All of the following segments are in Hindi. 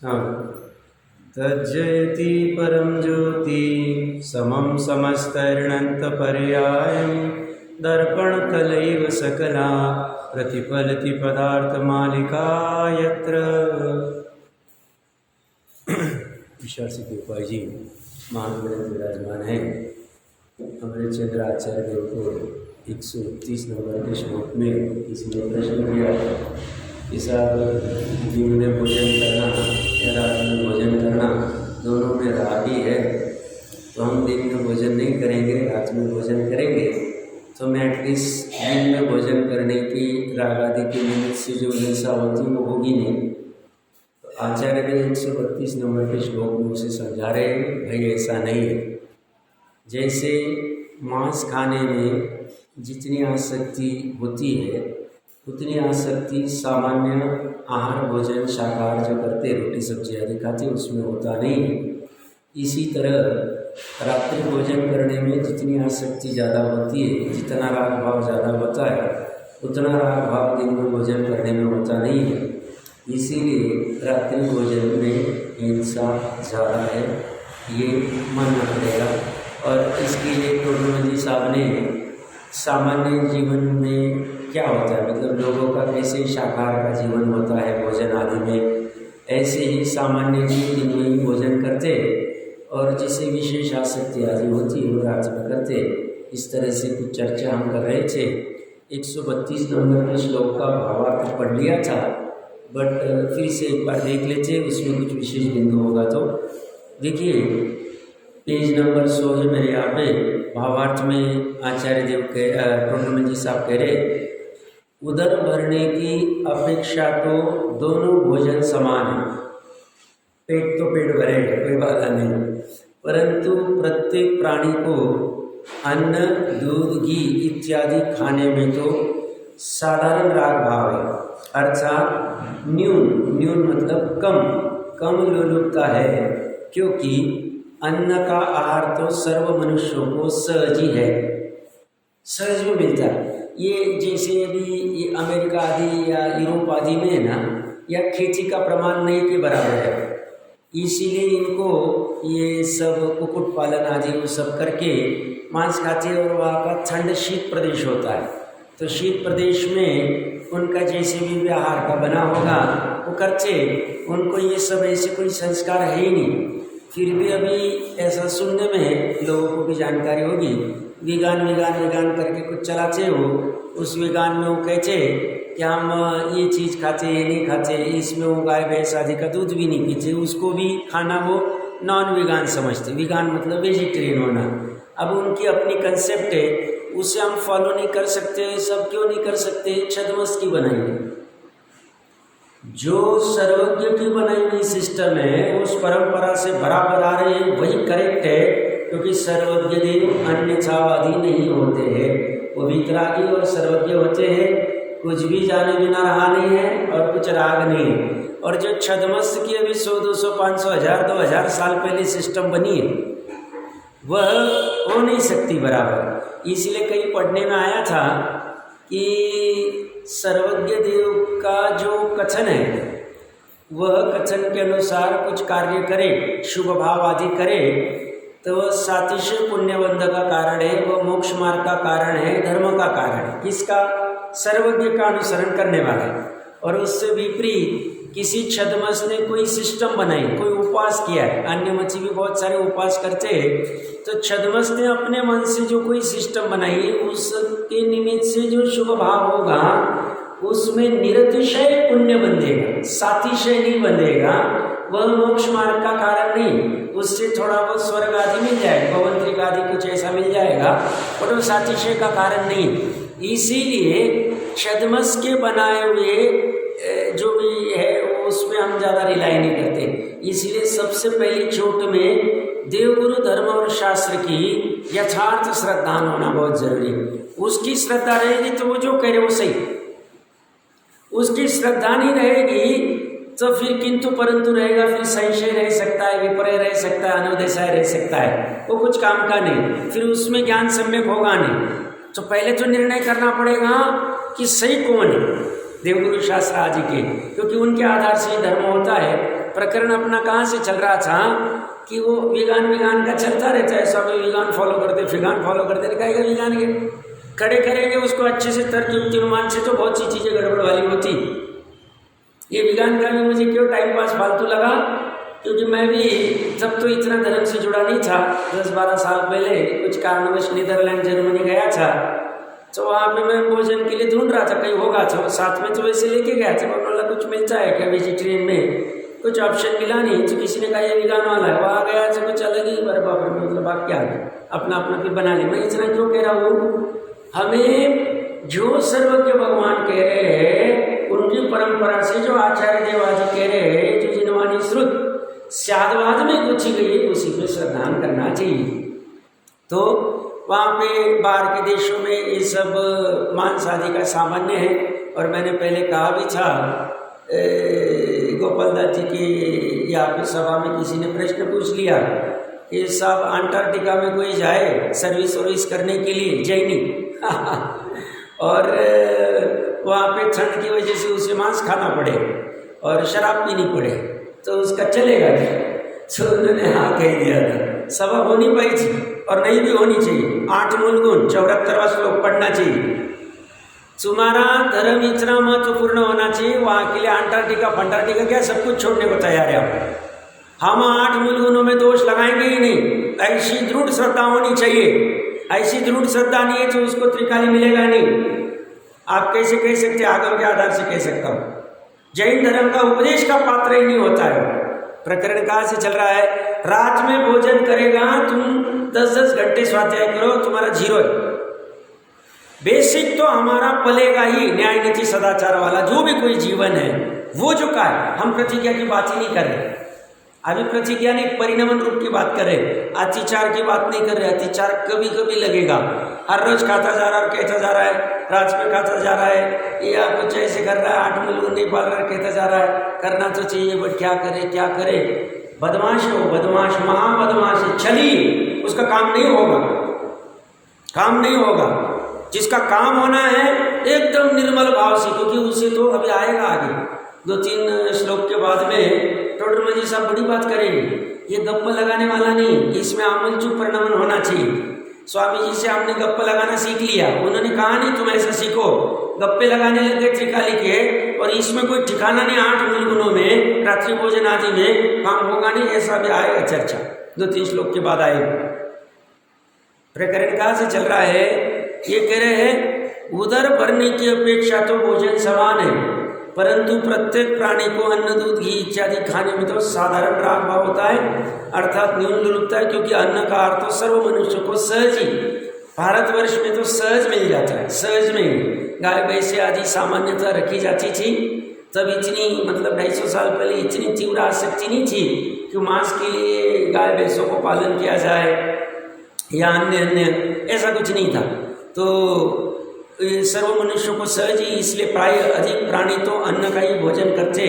हाँ। तज्जयति परम ज्योति समम समस्तर्णन्तपर्यायं दर्पणतलैव सकला प्रतिफलति पदार्थमालिका यत्र। ईश्वर से कृपा जी महानंद विराजमान है। हमारे चंद्राचार्य देव को 130 नंबर के श्लोक में किसी ने प्रश्न किया कि साहब दिन में भोजन करना या रात में भोजन करना दोनों में राग ही है, तो हम दिन में भोजन नहीं करेंगे, रात में भोजन करेंगे, तो मैं एटलीस्ट दिन में भोजन करने की राग आदि के निमित्त से जो हिंसा होती वो होगी नहीं। तो आचार्य ने 132 नंबर के श्लोक में उसे समझा रहे हैं भाई ऐसा नहीं है। जैसे मांस खाने में जितनी आसक्ति होती है उतनी आसक्ति सामान्य आहार भोजन शाकाहार जो करते रोटी सब्जी आदि खाते उसमें होता नहीं है। इसी तरह रात्रि भोजन करने में जितनी आसक्ति ज़्यादा होती है, जितना राग भाव ज़्यादा होता है उतना राग भाव दिन में भोजन करने में होता नहीं है। इसीलिए रात्रि भोजन में हिंसा ज़्यादा है, ये मानना पड़ेगा। और इसके लिए टोडरमल जी साहब ने सामान्य जीवन में क्या होता है, मतलब लोगों का कैसे शाकाहार का जीवन होता है भोजन आदि में, ऐसे ही सामान्य जीव दिन में ही भोजन करते और जिसे विशेष आसक्ति आदि होती है वो रात में करते। इस तरह से कुछ चर्चा हम कर रहे थे। 132 नंबर के श्लोक का भावार्थ पढ़ लिया था, बट फिर से एक बार देख लेते, उसमें कुछ विशेष बिंदु होगा तो देखिए। पेज नंबर 100 है मेरे यहाँ पे। भावार्थ में आचार्य देव के टोडरमल जी साहब कह रहे उदर भरने की अपेक्षा तो दोनों भोजन समान है। पेट तो पेट भरेगा, कोई बात नहीं, परंतु प्रत्येक प्राणी को अन्न दूध घी इत्यादि खाने में तो साधारण राग भाव है, अर्थात न्यून मतलब कम लोलुपता है, क्योंकि अन्न का आहार तो सर्व मनुष्यों को सहज ही है, सहज में मिलता है। ये जैसे अभी ये अमेरिका आदि या यूरोप आदि में है ना, या खेती का प्रमाण नहीं के बराबर है, इसीलिए इनको ये सब कुक्कुट पालन आदि वो सब करके मांस खाते हैं। और वहाँ का ठंड शीत प्रदेश होता है, तो शीत प्रदेश में उनका जैसे भी आहार का बना होगा वो करते, उनको ये सब ऐसे कोई संस्कार है ही नहीं। फिर भी अभी ऐसा सुनने में लोगों को भी जानकारी होगी, विगान करके कुछ चलाते हो, उस विगान में वो कहते कि हम ये चीज़ खाते ये नहीं खाते, इसमें वो गाय भैंस आदि का दूध भी नहीं पीते, उसको भी खाना वो नॉन विगान समझते। विगान मतलब वेजिटेरियन होना। अब उनकी अपनी कंसेप्ट है, उसे हम फॉलो नहीं कर सकते। सब क्यों नहीं कर सकते? छद्मस की बनाई है, जो सर्वज्ञ की बनाई हुई सिस्टम है उस परंपरा से बराबर आ रहे हैं, वही करेक्ट है। क्योंकि सर्वज्ञ देव अन्यथावादी नहीं होते हैं, वो वितरागी और सर्वज्ञ होते हैं। कुछ भी जाने बिना रहा नहीं है और कुछ राग नहीं है। और जो छद्मस की अभी 100, 200, 500, 1000, 2000 साल पहले सिस्टम बनी है वह हो नहीं सकती बराबर। इसलिए कहीं पढ़ने में आया था कि सर्वज्ञ देव का जो कथन है वह कथन के अनुसार कुछ कार्य करे, शुभ भाव आदि करे, तो वह सातिशय पुण्यबंध का कारण है, वह मोक्ष मार्ग का कारण है, धर्म का कारण है। किसका? सर्वज्ञ का अनुसरण करने वाला। और उससे विपरीत किसी छद्मस ने कोई सिस्टम बनाई, कोई उपवास किया है, अन्य मच्छी भी बहुत सारे उपवास करते हैं, तो छद्मस ने अपने मन से जो कोई सिस्टम बनाई है उसके निमित्त से जो शुभ भाव होगा उसमें निरतिशय पुण्य बंधेगा, सातिशय नहीं बंधेगा। वह मोक्ष मार्ग का कारण नहीं, उससे थोड़ा बहुत स्वर्ग आदि मिल जाएगा, पवंत्रिक आदि कुछ ऐसा मिल जाएगा, पर वो सातिशय का कारण नहीं। इसीलिए छद्मस के बनाए हुए जो भी है उसमें हम ज़्यादा रिलाई नहीं करते। इसीलिए सबसे पहली चोट में देवगुरु धर्म और शास्त्र की यथार्थ श्रद्धा होना बहुत जरूरी है। उसकी श्रद्धा रहेगी तो वो जो कह रहे वो सही, उसकी श्रद्धा नहीं रहेगी तो फिर किंतु परंतु रहेगा, फिर संशय रह सकता है, विपर्य रह सकता है, अनुदेशाय रह सकता है, वो कुछ काम का नहीं, फिर उसमें ज्ञान सम्यक होगा नहीं। तो पहले तो निर्णय करना पड़ेगा कि सही कौन है, देवगुरु शास्त्र आदि के, क्योंकि उनके आधार से धर्म होता है। प्रकरण अपना कहाँ से चल रहा था कि वो विगान का चलता रहता है, स्वामी विगान फॉलो करते, फिगान फॉलो करते, कहेगा विगान के खड़े करेंगे उसको अच्छे से तर्क युक्ति अनुमान से तो बहुत सी चीज़ें गड़बड़ वाली होती। ये विज्ञान का भी मुझे क्यों टाइम पास फालतू लगा, क्योंकि मैं भी तब तो इतना धर्म से जुड़ा नहीं था। 10-12 साल पहले कुछ कारणवश नीदरलैंड जर्मनी गया था, तो वहाँ पे मैं भोजन के लिए ढूंढ रहा था, कहीं होगा तो साथ में तो वैसे लेके गया था। बोला कुछ मिलता है क्या वेजिटेरियन में, कुछ ऑप्शन मिला नहीं, तो किसी ने कहा ये विज्ञान वाला है, वहाँ गया तो कुछ अलग ही। अरे बाप रे, मतलब आप क्या अपना अपना भी बना ले। मैं इतना क्यों कह रहा हूँ, हमें जो सर्वज्ञ भगवान कह रहे हैं, उनकी परंपरा से जो आचार्य देवादि कह रहे हैं, जो जिनवानी श्रुत स्यादवाद में गुच्छी गई है, उसी पे श्रद्धान करना चाहिए। तो वहाँ पे बाहर के देशों में ये सब मांस आदि का सामान्य है। और मैंने पहले कहा भी था, गोपाल दास जी की यहाँ पे सभा में किसी ने प्रश्न पूछ लिया कि साहब अंटार्कटिका में कोई जाए सर्विस करने के लिए, जैनी और वहाँ पे ठंड की वजह से उसे मांस खाना पड़े और शराब पीनी पड़े, तो उसका चलेगा क्या? तो उन्होंने हाँ कह दिया था। सभा होनी पाई थी और नहीं भी होनी चाहिए। 8 मूल गुण 74वां श्लोक पढ़ना चाहिए। तुम्हारा धर्म इतना महत्वपूर्ण होना चाहिए, वहाँ के लिए अंटार्कटिका क्या सब कुछ छोड़ने को तैयार है आप। हम 8 मूल गुणों में दोष लगाएंगे ही नहीं। ऐसी दृढ़ श्रद्धा होनी चाहिए। ऐसी दृढ़ श्रद्धा नहीं है तो उसको त्रिकाली मिलेगा नहीं। आप कैसे कह सकते, आगम के आधार से कह सकता हूँ, जैन धर्म का उपदेश का पात्र ही नहीं होता है। प्रकरण कहाँ से चल रहा है, रात में भोजन करेगा, तुम 10-10 घंटे स्वाध्याय करो, तुम्हारा 0 है। बेसिक तो हमारा पलेगा ही, न्याय नीति सदाचार वाला जो भी कोई जीवन है वो जो का है। हम प्रतिज्ञा की बात ही नहीं कर रहे अभी, प्रतिज्ञा नहीं, परिणमन रूप की बात कर रहे, अतिचार की बात नहीं कर रहे। अतिचार कभी कभी लगेगा, हर रोज खाता जा रहा है और कहता जा रहा है, रात में खाता जा रहा है, या कुछ ऐसे कर रहा है, 8 मूल नहीं पाल रहा है, कहता जा रहा है। करना तो चाहिए बट क्या करे। बदमाश हो, बदमाश, महाबदमाश है, छली, उसका काम नहीं होगा। जिसका काम होना है एकदम निर्मल भाव से, क्योंकि उसे तो अभी आएगा आगे 2-3 श्लोक के बाद में टोडरमा जी साहब बड़ी बात करेंगे। ये गप्पा लगाने वाला नहीं, इसमें आमूल चूप परिणमन होना चाहिए। स्वामी जी से हमने गप्पा लगाना सीख लिया, उन्होंने कहा नहीं तुम ऐसा सीखो, गप्पे लगाने लग गए त्रिकाली के, और इसमें कोई ठिकाना नहीं। 8 मूल गुणों में, रात्रि भोजन आदि में काम होगा नहीं, ऐसा भी आएगा चर्चा 2-3 श्लोक के बाद आएगा। प्रकरण कहाँ से चल रहा है, ये कह रहे हैं उदर भरने की अपेक्षा तो भोजन समान है, परंतु प्रत्येक प्राणी को अन्न, दूध, घी इत्यादि खाने में तो साधारण राग भाव होता है, अर्थात न्यून लुप्त है, क्योंकि अन्न का अर्थ तो सर्व मनुष्य को सहज ही, भारतवर्ष में तो सहज मिल जाता है। सहज में गाय भैंसे आदि सामान्यतः रखी जाती थी, तब इतनी 250 साल पहले इतनी तीव्र आसक्ति नहीं थी कि मांस के लिए गाय भैंसों को पालन किया जाए या अन्य ऐसा कुछ नहीं था। तो सर्व मनुष्यों को सहज ही, इसलिए प्राय अधिक प्राणी तो अन्न का ही भोजन करते।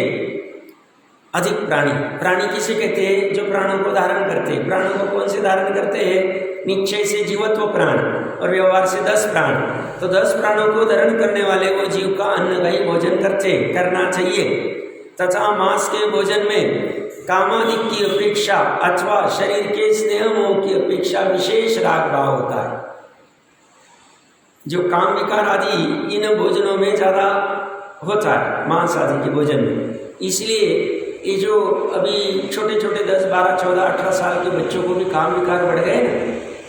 अधिक प्राणी किसे कहते हैं, जो प्राणों को धारण करते हैं। प्राणों को कौन से धारण करते हैं, निश्चय से जीवत्व प्राण और व्यवहार से 10 प्राण। तो 10 प्राणों को धारण करने वाले वो जीव का अन्न का ही भोजन करना चाहिए। तथा मांस के भोजन में कामादि की अपेक्षा अथवा शरीर के स्नेह मोह की अपेक्षा विशेष राग भाव होता है। जो काम विकार आदि इन भोजनों में ज़्यादा होता है, मांस आदि के भोजन में। इसलिए ये जो अभी छोटे 10, 12, 14, 18 साल के बच्चों को भी काम विकार बढ़ गए ना,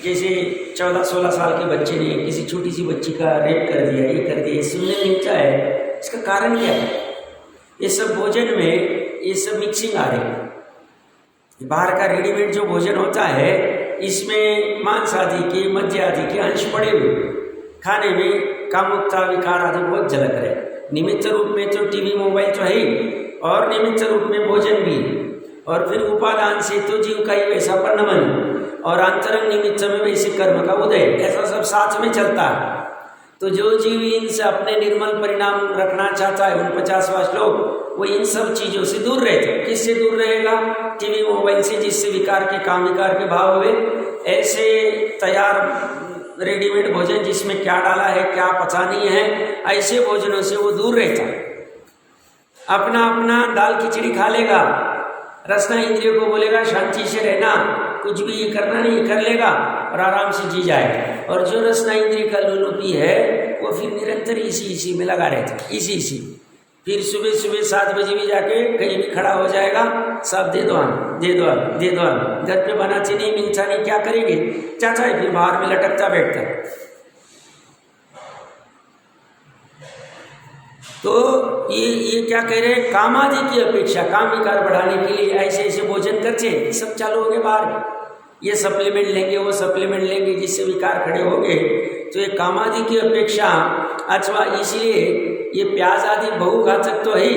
जैसे 14, 16 साल के बच्चे ने किसी छोटी सी बच्ची का रेप कर दिया, ये कर दिया, सुनने मिलता है। इसका कारण क्या है, ये सब भोजन में ये सब मिक्सिंग आ रही है। बाहर का रेडीमेड जो भोजन होता है, इसमें मांस आदि के, मद्य आदि के अंश पड़े हुए, खाने में कामुकता विकार आदि बहुत झलक रहे। निमित्त रूप में तो टीवी मोबाइल तो है ही, और निमित्त रूप में भोजन भी, और फिर उपादान से तो जीव का ही वैसा परिणमन, और अंतरंग निमित्त में वैसे कर्म का उदय, ऐसा सब साथ में चलता है। तो जो जीव इनसे अपने निर्मल परिणाम रखना चाहता है, 49वां श्लोक, वो इन सब चीज़ों से दूर रहता। किससे दूर रहेगा, टीवी मोबाइल से, जिससे विकार के, काम विकार के भाव हुए। ऐसे तैयार रेडीमेड भोजन जिसमें क्या डाला है, क्या पता नहीं है, ऐसे भोजनों से वो दूर रहता है। अपना दाल खिचड़ी खा लेगा, रसना इंद्रियों को बोलेगा शांति से रहना, कुछ भी ये करना नहीं, ये कर लेगा और आराम से जी जाएगा। और जो रसना इंद्रिय का लोलुपी है वो फिर निरंतर इसी में लगा रहता, इसी। फिर सुबह 7 बजे भी जाके कहीं भी खड़ा हो जाएगा, सब दे दो घर पे बनाते नहीं, मिलता नहीं, क्या करेंगे, चाचा है फिर बाहर में लटकता बैठता। तो ये क्या कह रहे हैं, कामादि की अपेक्षा, काम विकार बढ़ाने के लिए ऐसे भोजन करते सब चालू हो गए बाहर, ये सप्लीमेंट लेंगे, वो सप्लीमेंट लेंगे, जिससे विकार खड़े हो गए। तो ये कामादि की अपेक्षा, अथवा इसलिए ये प्याज आदि बहुघातक तो है,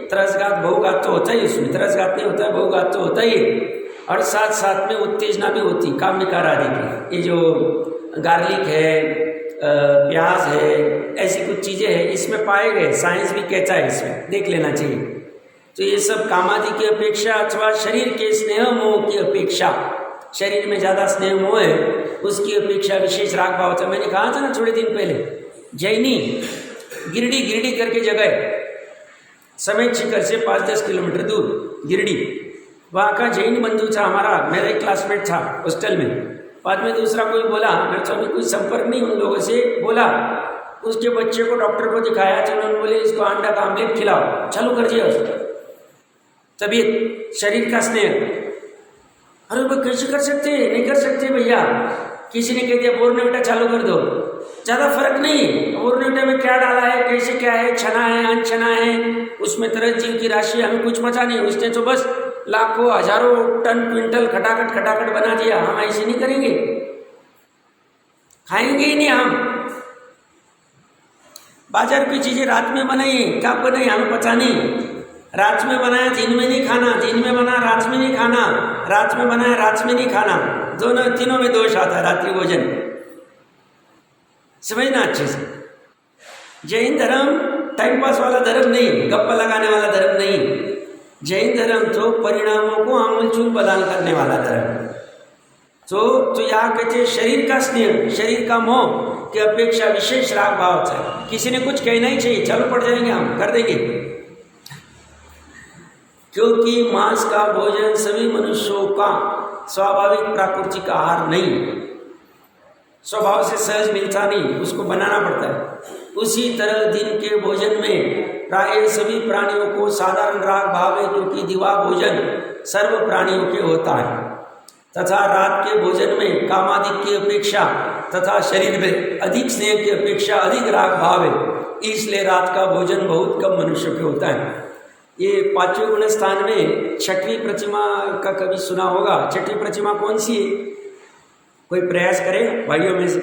त्रसघात बहुघात तो होता ही, उसमें त्रसघात नहीं होता है, बहुघात तो होता ही, और साथ में उत्तेजना भी होती काम विकार आदि की। ये जो गार्लिक है, प्याज है, ऐसी कुछ चीज़ें हैं, इसमें पाए गए, साइंस भी कहता है, इसमें देख लेना चाहिए। तो ये सब कामादि की अपेक्षा अथवा शरीर के स्नेह मोह की अपेक्षा, शरीर में ज़्यादा स्नेह मोह है उसकी अपेक्षा विशेष राग भाव होता है। मैंने कहा था ना थोड़े दिन पहले, जैनी गिरडी करके जगह, समेत शिखर से 5-10 किलोमीटर दूर गिरडी, वहाँ का जैन बंधु था हमारा, मेरा एक क्लासमेट था हॉस्टल में। बाद में दूसरा कोई बोला, मेरे तो अभी कोई संपर्क नहीं उन लोगों से, बोला उसके बच्चे को डॉक्टर को दिखाया तो उन्होंने बोले इसको अंडा का आमलेट खिलाओ, चालू कर दिया उसको। तबीयत, शरीर का स्नेह, अरे भाई कैसे कर सकते, नहीं कर सकते भैया। किसी ने कह दिया बोर्नविटा चालू कर दो, ज़्यादा फर्क नहीं, बोर्नविटा में क्या डाला है, कैसे क्या है, छना है अनछना है, उसमें तरह जीव की राशि, हमें कुछ पता नहीं। उसने तो बस लाखों हजारों टन क्विंटल खटाखट बना दिया। हम ऐसे नहीं करेंगे, खाएंगे ही नहीं हम। बाजार की चीजें रात में बनाई, क्या बनाई हमें पता नहीं। रात में बनाया दिन में नहीं खाना, दिन में बना रात में नहीं खाना, रात में बनाया रात में नहीं खाना, दोनों तीनों में दोष आता है रात्रि भोजन। समझना अच्छे से, जैन धर्म टाइम पास वाला धर्म नहीं, गप्पा लगाने वाला धर्म नहीं। जैन धर्म तो परिणामों को आमूलचूल बदल करने वाला धर्म। तो यहाँ कहते हैं शरीर का स्नेह, शरीर का मोह की अपेक्षा विशेष राग भाव होता है। किसी ने कुछ कहना ही चाहिए, चलो पड़ जाएंगे, हम कर देंगे। क्योंकि मांस का भोजन सभी मनुष्यों का स्वाभाविक प्राकृतिक आहार नहीं, स्वभाव से सहज मिलता नहीं, उसको बनाना पड़ता है। उसी तरह दिन के भोजन में प्राय सभी प्राणियों को साधारण राग भाव है, क्योंकि दिवा भोजन सर्व प्राणियों के होता है, तथा रात के भोजन में कामादि की अपेक्षा तथा शरीर में अधिक स्नेह की अपेक्षा अधिक राग भाव है, इसलिए रात का भोजन बहुत कम मनुष्य के होता है। ये 5वें गुण स्थान में 6वीं प्रतिमा का कभी सुना होगा। 6वीं प्रतिमा कौन सी है, कोई प्रयास करे भाइयों में से?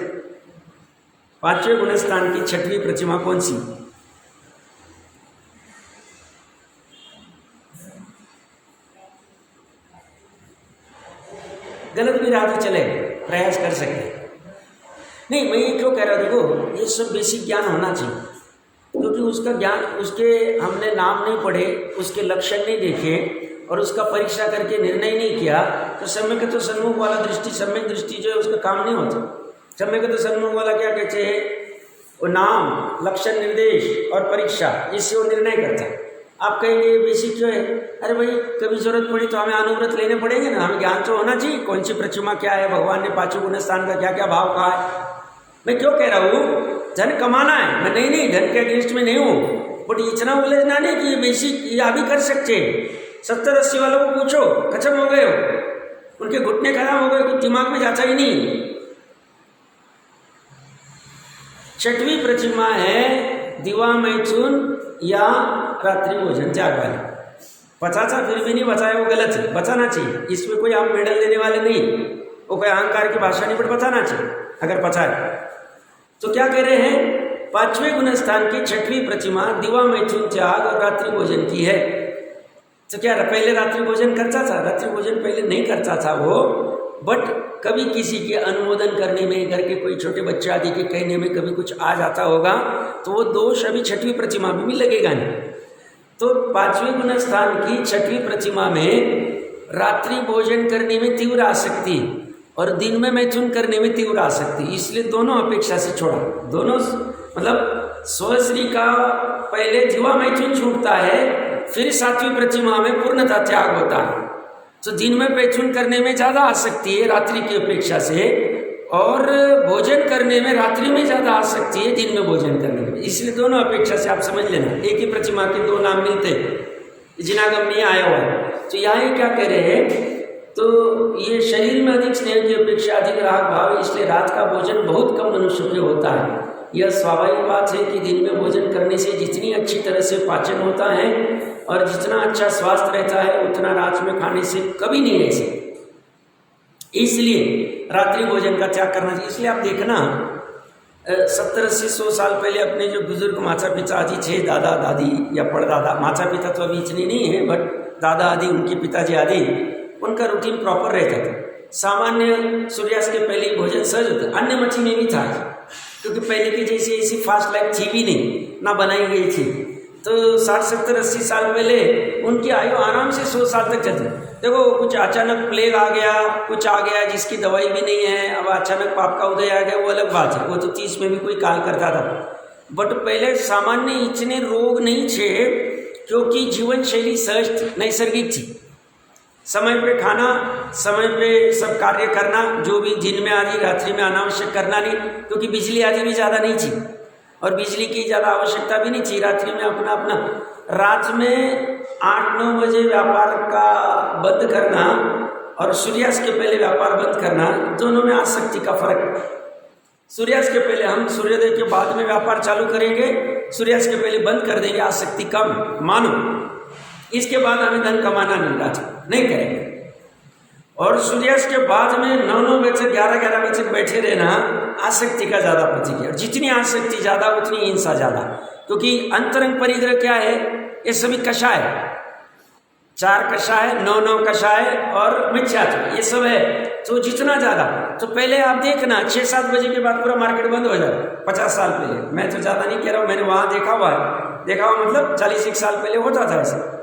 5वें गुण स्थान की 6वीं प्रतिमा कौन सी? गलत भी रहा तो चले, प्रयास कर सकते। नहीं, मैं ये क्यों कह रहा हूँ, देखो ये सब बेसिक ज्ञान होना चाहिए, क्योंकि उसका ज्ञान, उसके हमने नाम नहीं पढ़े, उसके लक्षण नहीं देखे और उसका परीक्षा करके निर्णय नहीं किया, तो सम्यक तो सन्मुख वाला दृष्टि, सम्यक दृष्टि जो है उसका काम नहीं होता। सम्यक तो सन्मुख वाला क्या कहते हैं, वो नाम, लक्षण, निर्देश और परीक्षा, इससे वो निर्णय करता है। आप कहेंगे बेसिक क्यों है? अरे भाई कभी जरूरत पड़ी तो हमें अनुव्रत लेने पड़ेंगे ना, हमें ज्ञान तो होना चाहिए कौन सी प्रतिमा क्या है, भगवान ने 5वें गुण स्थान का क्या क्या भाव कहा है। मैं क्यों कह रहा हूँ, धन कमाना है, मैं नहीं धन के अगेंस्ट में नहीं हूँ, बट इतना उलझना नहीं कि बेसिक ये अभी कर सकते। 70-80 वालों को पूछो, खत्म हो गए हो, उनके घुटने खराब हो गए, कुछ दिमाग में जाता ही नहीं। 6वीं प्रतिमा है दिवा मैथुन या रात्रि भोजन त्याग वाली। बचा था फिर भी नहीं बचाया, वो गलत है, बचाना चाहिए। इसमें कोई आप मेडल देने वाले नहीं, वो कोई अहंकार की भाषा नहीं, बट बचाना चाहिए अगर बचाए। तो क्या कह रहे हैं, 5वें गुण स्थान की 6वीं प्रतिमा दिवा मैथुन त्याग और रात्रि भोजन की है। तो क्या पहले रात्रि भोजन करता था? रात्रि भोजन पहले नहीं करता था वो, बट कभी किसी के अनुमोदन करने में, घर के कोई छोटे बच्चे आदि के कहने में कभी कुछ आ जाता होगा, तो वो दोष अभी 6वीं प्रतिमा में भी लगेगा नहीं। तो 5वें गुण स्थान की 6वीं प्रतिमा में रात्रि भोजन करने में तीव्र आसक्ति और दिन में मैथुन करने में तीव्र आसक्ति, इसलिए दोनों अपेक्षा से छोड़ा। दोनों मतलब स्वश्री का पहले दिवा मैथुन छूटता है, फिर 7वीं प्रतिमा में पूर्णता त्याग होता है। तो दिन में पैचून करने में ज़्यादा आसक्ति है रात्रि की अपेक्षा से, और भोजन करने में रात्रि में ज़्यादा आसक्ति है दिन में भोजन करने में। इसलिए दोनों अपेक्षा से आप समझ लेना, एक ही प्रतिमा के दो नाम मिलते हैं, जिनागम नहीं आया हुआ है। तो यहाँ ये क्या कह रहे हैं, तो ये शरीर में अधिक स्नेह की अपेक्षा अधिक राग भाव, इसलिए रात का भोजन बहुत कम मनुष्य के होता है। यह स्वाभाविक बात है कि दिन में भोजन करने से जितनी अच्छी तरह से पाचन होता है और जितना अच्छा स्वास्थ्य रहता है, उतना रात में खाने से कभी नहीं रह सकते। इसलिए रात्रि भोजन का त्याग करना चाहिए। इसलिए आप देखना 70-80-100 साल पहले अपने जो बुजुर्ग माता पिता आदि थे, दादा दादी या परदादा, माता पिता तो अभी इतने नहीं है, बट दादा आदि, उनके पिताजी आदि, उनका रूटीन प्रॉपर रहता था। सामान्य सूर्यास्त के पहले ही भोजन सहज होता, अन्य मछली में भी था, क्योंकि पहले की जैसी ऐसी फास्ट लाइफ थी भी नहीं, ना बनाई गई थी। तो 60-70-80 साल पहले उनकी आयु आराम से 100 साल तक चलती। देखो कुछ अचानक प्लेग आ गया, कुछ आ गया जिसकी दवाई भी नहीं है, अब अचानक पाप का उदय आ गया, वो अलग बात है, वो तो 30 में भी कोई काल करता था। बट पहले सामान्य इतने रोग नहीं थे, क्योंकि जीवन शैली सहज नैसर्गिक थी। समय पे खाना, समय पे सब कार्य करना, जो भी दिन में आदि रात्रि में अनावश्यक करना नहीं, क्योंकि बिजली आदि भी ज़्यादा नहीं थी और बिजली की ज़्यादा आवश्यकता भी नहीं थी। रात्रि में अपना अपना, रात में 8-9 बजे व्यापार का बंद करना और सूर्यास्त के पहले व्यापार बंद करना, दोनों में आसक्ति का फर्क है। सूर्यास्त के पहले हम सूर्योदय के बाद में व्यापार चालू करेंगे, सूर्यास्त के पहले बंद कर देंगे, आसक्ति कम मानो। इसके बाद हमें धन कमाना नहीं करेंगे। और सूर्यास्त के बाद में 9-9 बजे से 11-11 बजे तक बैठे रहना आसक्ति का ज़्यादा प्रतीक है। और जितनी आसक्ति ज़्यादा उतनी हिंसा ज़्यादा, क्योंकि अंतरंग परिग्रह क्या है, ये सभी कषाय, 4 कषाय, 9-9 कषाय और मिथ्यात्व, ये सब है। तो जितना ज़्यादा, तो पहले आप देखना 6-7 बजे के बाद पूरा मार्केट बंद हो जाए। 50 साल पहले, मैं तो ज़्यादा नहीं कह रहा हूँ, मैंने वहाँ देखा हुआ है, देखा हुआ मतलब 40 साल पहले होता था ऐसा।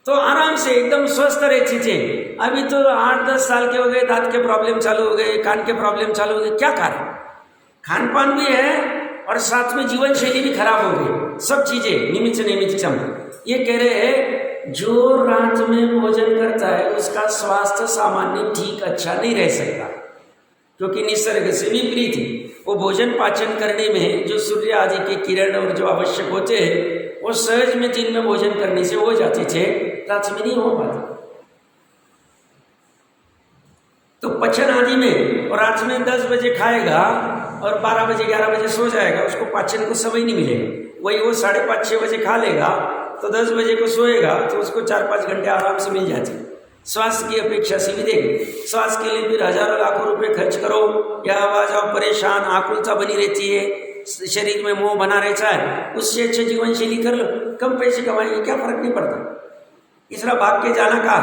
तो आराम से एकदम स्वस्थ रहते थे। अभी तो 8-10 साल के हो गए, दांत के प्रॉब्लम चालू हो गए, कान के प्रॉब्लम चालू हो गए। क्या कारण? खान पान भी है और साथ में जीवन शैली भी खराब हो गई, सब चीजें निमित्तम। ये कह रहे हैं जो रात में भोजन करता है उसका स्वास्थ्य सामान्य ठीक अच्छा नहीं रह सकता, क्योंकि निसर्ग से विपरीत है। वो भोजन पाचन करने में जो सूर्य आदि के किरण और जो आवश्यक होते हैं, वो सहज में दिन में भोजन करने से हो जाते थे, रात में नहीं हो पाते। तो पचन आदि में, और रात में 10 बजे खाएगा और 12 बजे 11 बजे सो जाएगा, उसको पाचन को समय नहीं मिलेगा। वही वो 5:30-6 बजे खा लेगा तो 10 बजे को सोएगा, तो उसको 4-5 घंटे आराम से मिल जाते। स्वास्थ्य की अपेक्षा से भी देख, स्वास्थ्य के लिए फिर हजारों लाखों रुपए खर्च करो, या आवाज आओ, परेशान, आकुलता बनी रहती है, शरीर में मोह बना रहता है, उससे अच्छे जीवन शैली कर लो, कम पैसे कमाएंगे, क्या फर्क नहीं पड़ता। इसरा भाग के जाना कहाँ,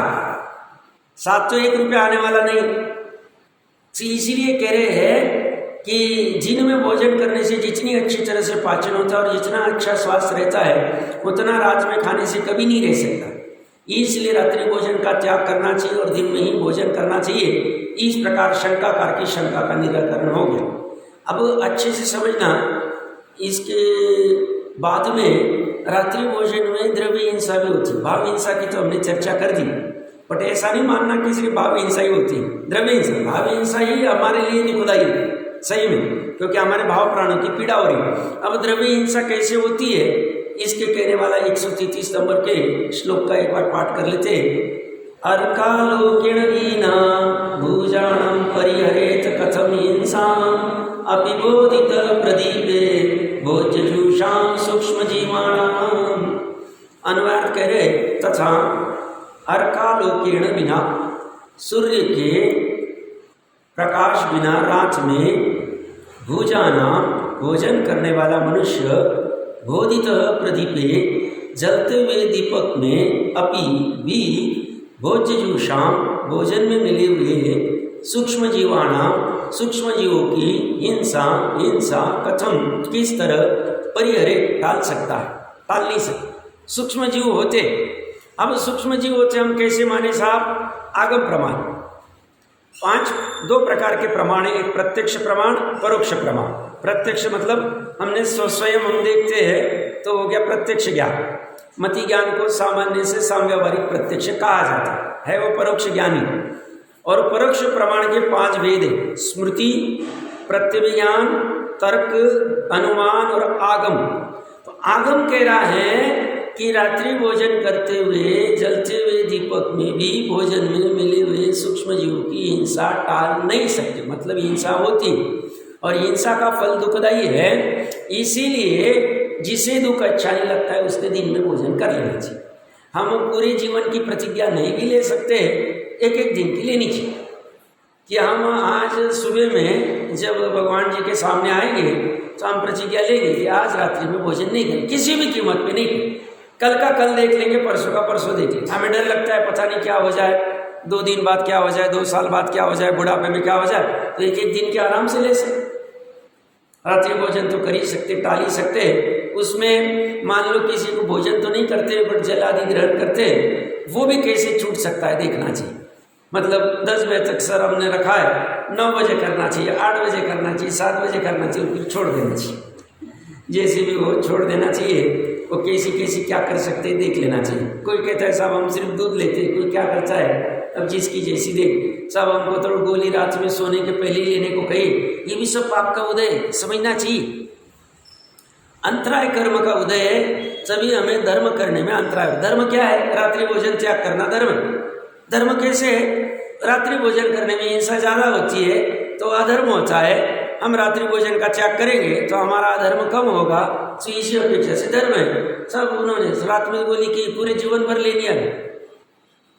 साथ तो 1 रुपया आने वाला नहीं। इसीलिए कह रहे हैं कि दिन में भोजन करने से जितनी अच्छी तरह से पाचन होता है और जितना अच्छा स्वास्थ्य रहता है, उतना रात में खाने से कभी नहीं रह सकता। इसलिए रात्रि भोजन का त्याग करना चाहिए और दिन में ही भोजन करना चाहिए। इस प्रकार शंकाकार की शंका का निराकरण हो गया। अब अच्छे से समझना, इसके बाद में रात्रि भोजन में द्रव्य हिंसा भी होती है। भाव हिंसा की तो हमने चर्चा कर दी, बट ऐसा नहीं मानना कि सिर्फ भाव हिंसा ही होती है। द्रव्य हिंसा, भाव हिंसा ही हमारे लिए निखुदाई सही में, क्योंकि हमारे भाव प्राणों की पीड़ा हो रही। अब द्रव्य हिंसा कैसे होती है, इसके कहने वाला 133 नंबर के श्लोक का एक बार पाठ कर लेते हैं। अर्कालोकेण हीना भुजानं परिहरेत कथम हिंसाम् अपि बोधित प्रदीपे भोज्यजुषां सूक्ष्म जीवाणाम्। अनुवाद कह रहे तथा अर्कालोकेण बिना, सूर्य के प्रकाश बिना रात में भुजाना भोजन करने वाला मनुष्य बोधित प्रदीपे जलते हुए दीपक में अपि भी भोज्यजुषाम भोजन में मिले हुए सूक्ष्म जीवाणाम सूक्ष्म जीवों की हिंसा कथम किस तरह परिहरे टाल सकता है, टाल नहीं सकता। सूक्ष्म जीव होते, अब सूक्ष्म जीव होते हम कैसे माने साहब? आगम प्रमाण 2 प्रकार के प्रमाण है, एक प्रत्यक्ष प्रमाण, परोक्ष प्रमाण। प्रत्यक्ष मतलब हमने स्वयं हम देखते हैं तो हो गया प्रत्यक्ष ज्ञान। मति ज्ञान को सामान्य से साम्यवहारिक प्रत्यक्ष कहा जाता है वो परोक्ष ज्ञानी। और परोक्ष प्रमाण के 5 भेद है, स्मृति, प्रत्यभिज्ञान, तर्क, अनुमान और आगम। तो आगम कह रहा है कि रात्रि भोजन करते हुए जलते हुए दीपक में भी भोजन में मिले हुए सूक्ष्म जीवों की हिंसा टाल नहीं सकते, मतलब हिंसा होती और हिंसा का फल दुखदायी है। इसीलिए जिसे दुख अच्छा नहीं लगता है उसके दिन में भोजन कर लेना चाहिए। हम पूरे जीवन की प्रतिज्ञा नहीं भी ले सकते, एक एक दिन की लेनी चाहिए कि हम आज सुबह में जब भगवान जी के सामने आएंगे तो हम प्रतिज्ञा लेंगे कि आज रात्रि में भोजन नहीं करें, किसी भी कीमत पे नहीं करें। कल का कल देख लेंगे, परसों का परसों देख लेंगे। हमें डर लगता है पता नहीं क्या हो जाए, 2 दिन बाद क्या हो जाए, 2 साल बाद क्या हो जाए, बुढ़ापे में क्या हो जाए, तो एक एक दिन के आराम से ले सकते। रात्रि भोजन तो कर ही सकते, टाल ही सकते। उसमें मान लो किसी को भोजन तो नहीं करते बट जल आदि ग्रहण करते, वो भी कैसे छूट सकता है देखना चाहिए। मतलब 10 बजे तक सर हमने रखा है, 9 बजे करना चाहिए, 8 बजे करना चाहिए, 7 बजे करना चाहिए, फिर छोड़ देना चाहिए। जैसे भी वो छोड़ देना चाहिए। वो कैसी कैसी क्या कर सकते हैं देख लेना चाहिए। कोई कहता है साहब हम सिर्फ दूध लेते हैं, कोई क्या करता है अब जिसकी जैसी देख, साहब हमको तो गोली रात में सोने के पहले ही लेने को कही, ये भी सब पाप का उदय है, समझना चाहिए। अंतराय कर्म का उदय है, तभी हमें धर्म करने में अंतराय। धर्म क्या है? रात्रि भोजन त्याग करना धर्म। धर्म कैसे है? रात्रि भोजन करने में हिंसा ज़्यादा होती है तो अधर्म होता है। हम रात्रि भोजन का त्याग करेंगे तो हमारा अधर्म कम होगा, तो इसी अपेक्षा से धर्म है। सब उन्होंने रात में गोली की, पूरे जीवन भर लेनी है,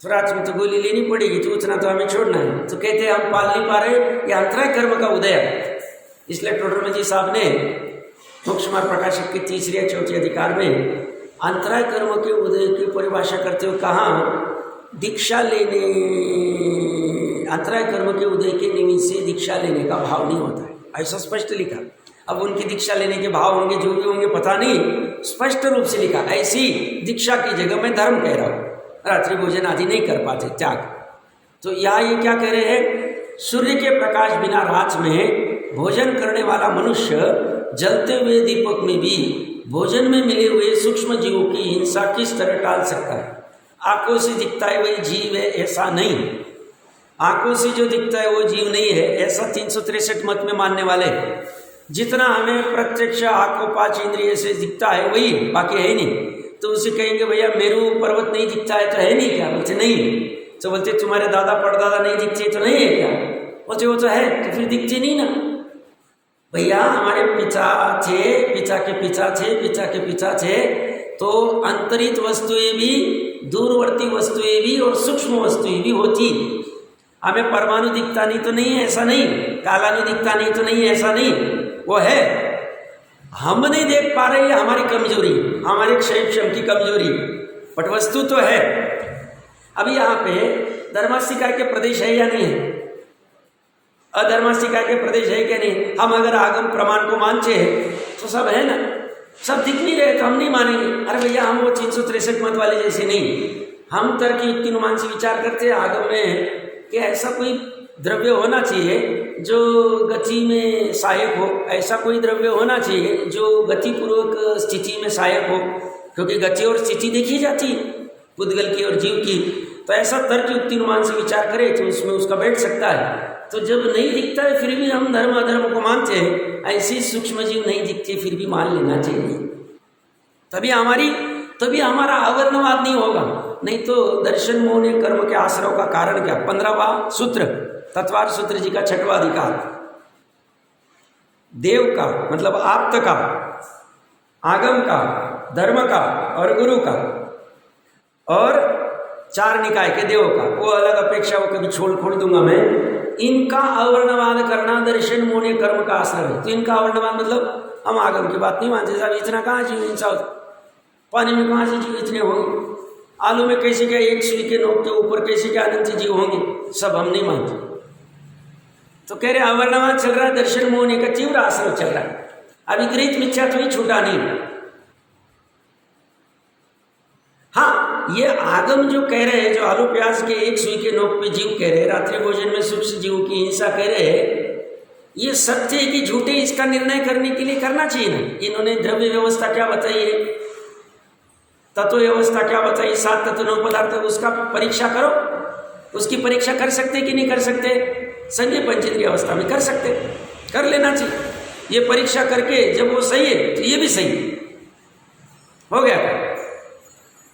तो रात में तो गोली लेनी पड़ेगी, तो उतना तो हमें छोड़ना है। तो कहते हैं हम पाल नहीं पा रहे, ये अंतराय कर्म का उदय है। इसलिए टोडरमल जी साहब ने मोक्ष मार्ग प्रकाशक के 3 या 4 अधिकार में अंतराय कर्म के उदय की परिभाषा करते हुए कहा, दीक्षा लेने, अंतराय कर्म के उदय के निमित्त से दीक्षा लेने का भाव नहीं होता है, ऐसा स्पष्ट लिखा। अब उनकी दीक्षा लेने के भाव होंगे जो भी होंगे पता नहीं, स्पष्ट रूप से लिखा। ऐसी दीक्षा की जगह मैं धर्म कह रहा हूँ, रात्रि भोजन आदि नहीं कर पाते, त्याग। तो यहाँ ये क्या कह रहे हैं? सूर्य के प्रकाश बिना रात में भोजन करने वाला मनुष्य जलते हुए दीपक में भी भोजन में मिले हुए सूक्ष्म जीवों की हिंसा किस तरह टाल सकता है? आंखों से दिखता है वही जीव है, ऐसा नहीं। आंखों से जो दिखता है वो जीव नहीं है, ऐसा 363 मत में मानने वाले। जितना हमें प्रत्यक्ष आंखों 5 इंद्रिय से दिखता है वही, बाकी है नहीं। तो उसे कहेंगे भैया मेरू पर्वत नहीं दिखता है, तो है नहीं क्या? बोलते नहीं। तो बोलते तुम्हारे दादा परदादा नहीं दिखते, तो नहीं है क्या? बोलते वो तो है, तो फिर दिखते नहीं ना। भैया हमारे पिता थे, पिता के पिता थे, पिता के पिता थे, तो अंतरित वस्तुएं भी, दूरवर्ती वस्तुएं भी और सूक्ष्म वस्तुएं भी होती। हमें परमाणु दिखता नहीं तो नहीं है, ऐसा नहीं। कालाणु दिखता नहीं तो नहीं है, ऐसा नहीं। वो है, हम नहीं देख पा रहे, हमारी कमजोरी, हमारे क्षय की कमजोरी, बट वस्तु तो है। अभी यहाँ पे धर्मास्तिका के प्रदेश है या नहीं है? अधर्मास्तिका के प्रदेश है क्या नहीं? हम अगर आगम प्रमाण को मानते हैं तो सब है ना, सब दिख नहीं रहे तो हम नहीं मानेंगे। अरे भैया हम वो 363 मत वाले जैसे नहीं, हम तर्क युक्ति अनुमान से विचार करते हैं आगम में कि ऐसा कोई द्रव्य होना चाहिए जो गति में सहायक हो, ऐसा कोई द्रव्य होना चाहिए जो गतिपूर्वक स्थिति में सहायक हो, क्योंकि गति और स्थिति देखी जाती है पुद्गल की और जीव की। तो ऐसा तर्क युक्ति अनुमान से विचार करें तो उसमें उसका बैठ सकता है। तो जब नहीं दिखता है फिर भी हम धर्म अधर्म को मानते हैं, ऐसे सूक्ष्म जीव नहीं दिखते फिर भी मान लेना चाहिए। तभी हमारा अवर्णवाद नहीं होगा। नहीं तो दर्शन मोह ने कर्म के आश्रव का कारण क्या? 15वां सूत्र, तत्वार सूत्र जी का 6वां अधिकार, देव का मतलब आप्त का, आगम का, धर्म का और गुरु का, और 4 निकाय के देवों का। वो अलग अपेक्षा, वो कभी छोड़ दूंगा मैं। इनका अवर्णवाद करना दर्शन मोह ने कर्म का आश्रय है। तो इनका अवर्णवाद मतलब हम आगम की बात नहीं मानते। साहब इतना कहाँ जीव हिंसा होती, पानी में कहाँ से जीव इतने होंगे, आलू में कैसे क्या एक सुई के नोक के ऊपर कैसे क्या अनंत जीव होंगे, सब हम नहीं मानते। तो कह रहे अवर्णवाद चल रहा है, दर्शन मोहने का तीव्र आश्रय चल रहा है। अभिकृत मिथ्या तो ही छूटा नहीं। हाँ, ये आगम जो कह रहे हैं, जो आलू प्याज के एक सुई के नोक पे जीव कह रहे हैं, रात्रि भोजन में सूक्ष्म जीवों की हिंसा कह रहे हैं, ये सत्य है कि झूठे, इसका निर्णय करने के लिए करना चाहिए ना। इन्होंने द्रव्य व्यवस्था क्या बताई है, तत्व व्यवस्था क्या बताई, 7 तत्व 9 पदार्थ, उसका परीक्षा करो। उसकी परीक्षा कर सकते कि नहीं कर सकते? संजय पंचेंद्रिय अवस्था में कर सकते, कर लेना चाहिए। ये परीक्षा करके जब वो सही है तो ये भी सही हो गया।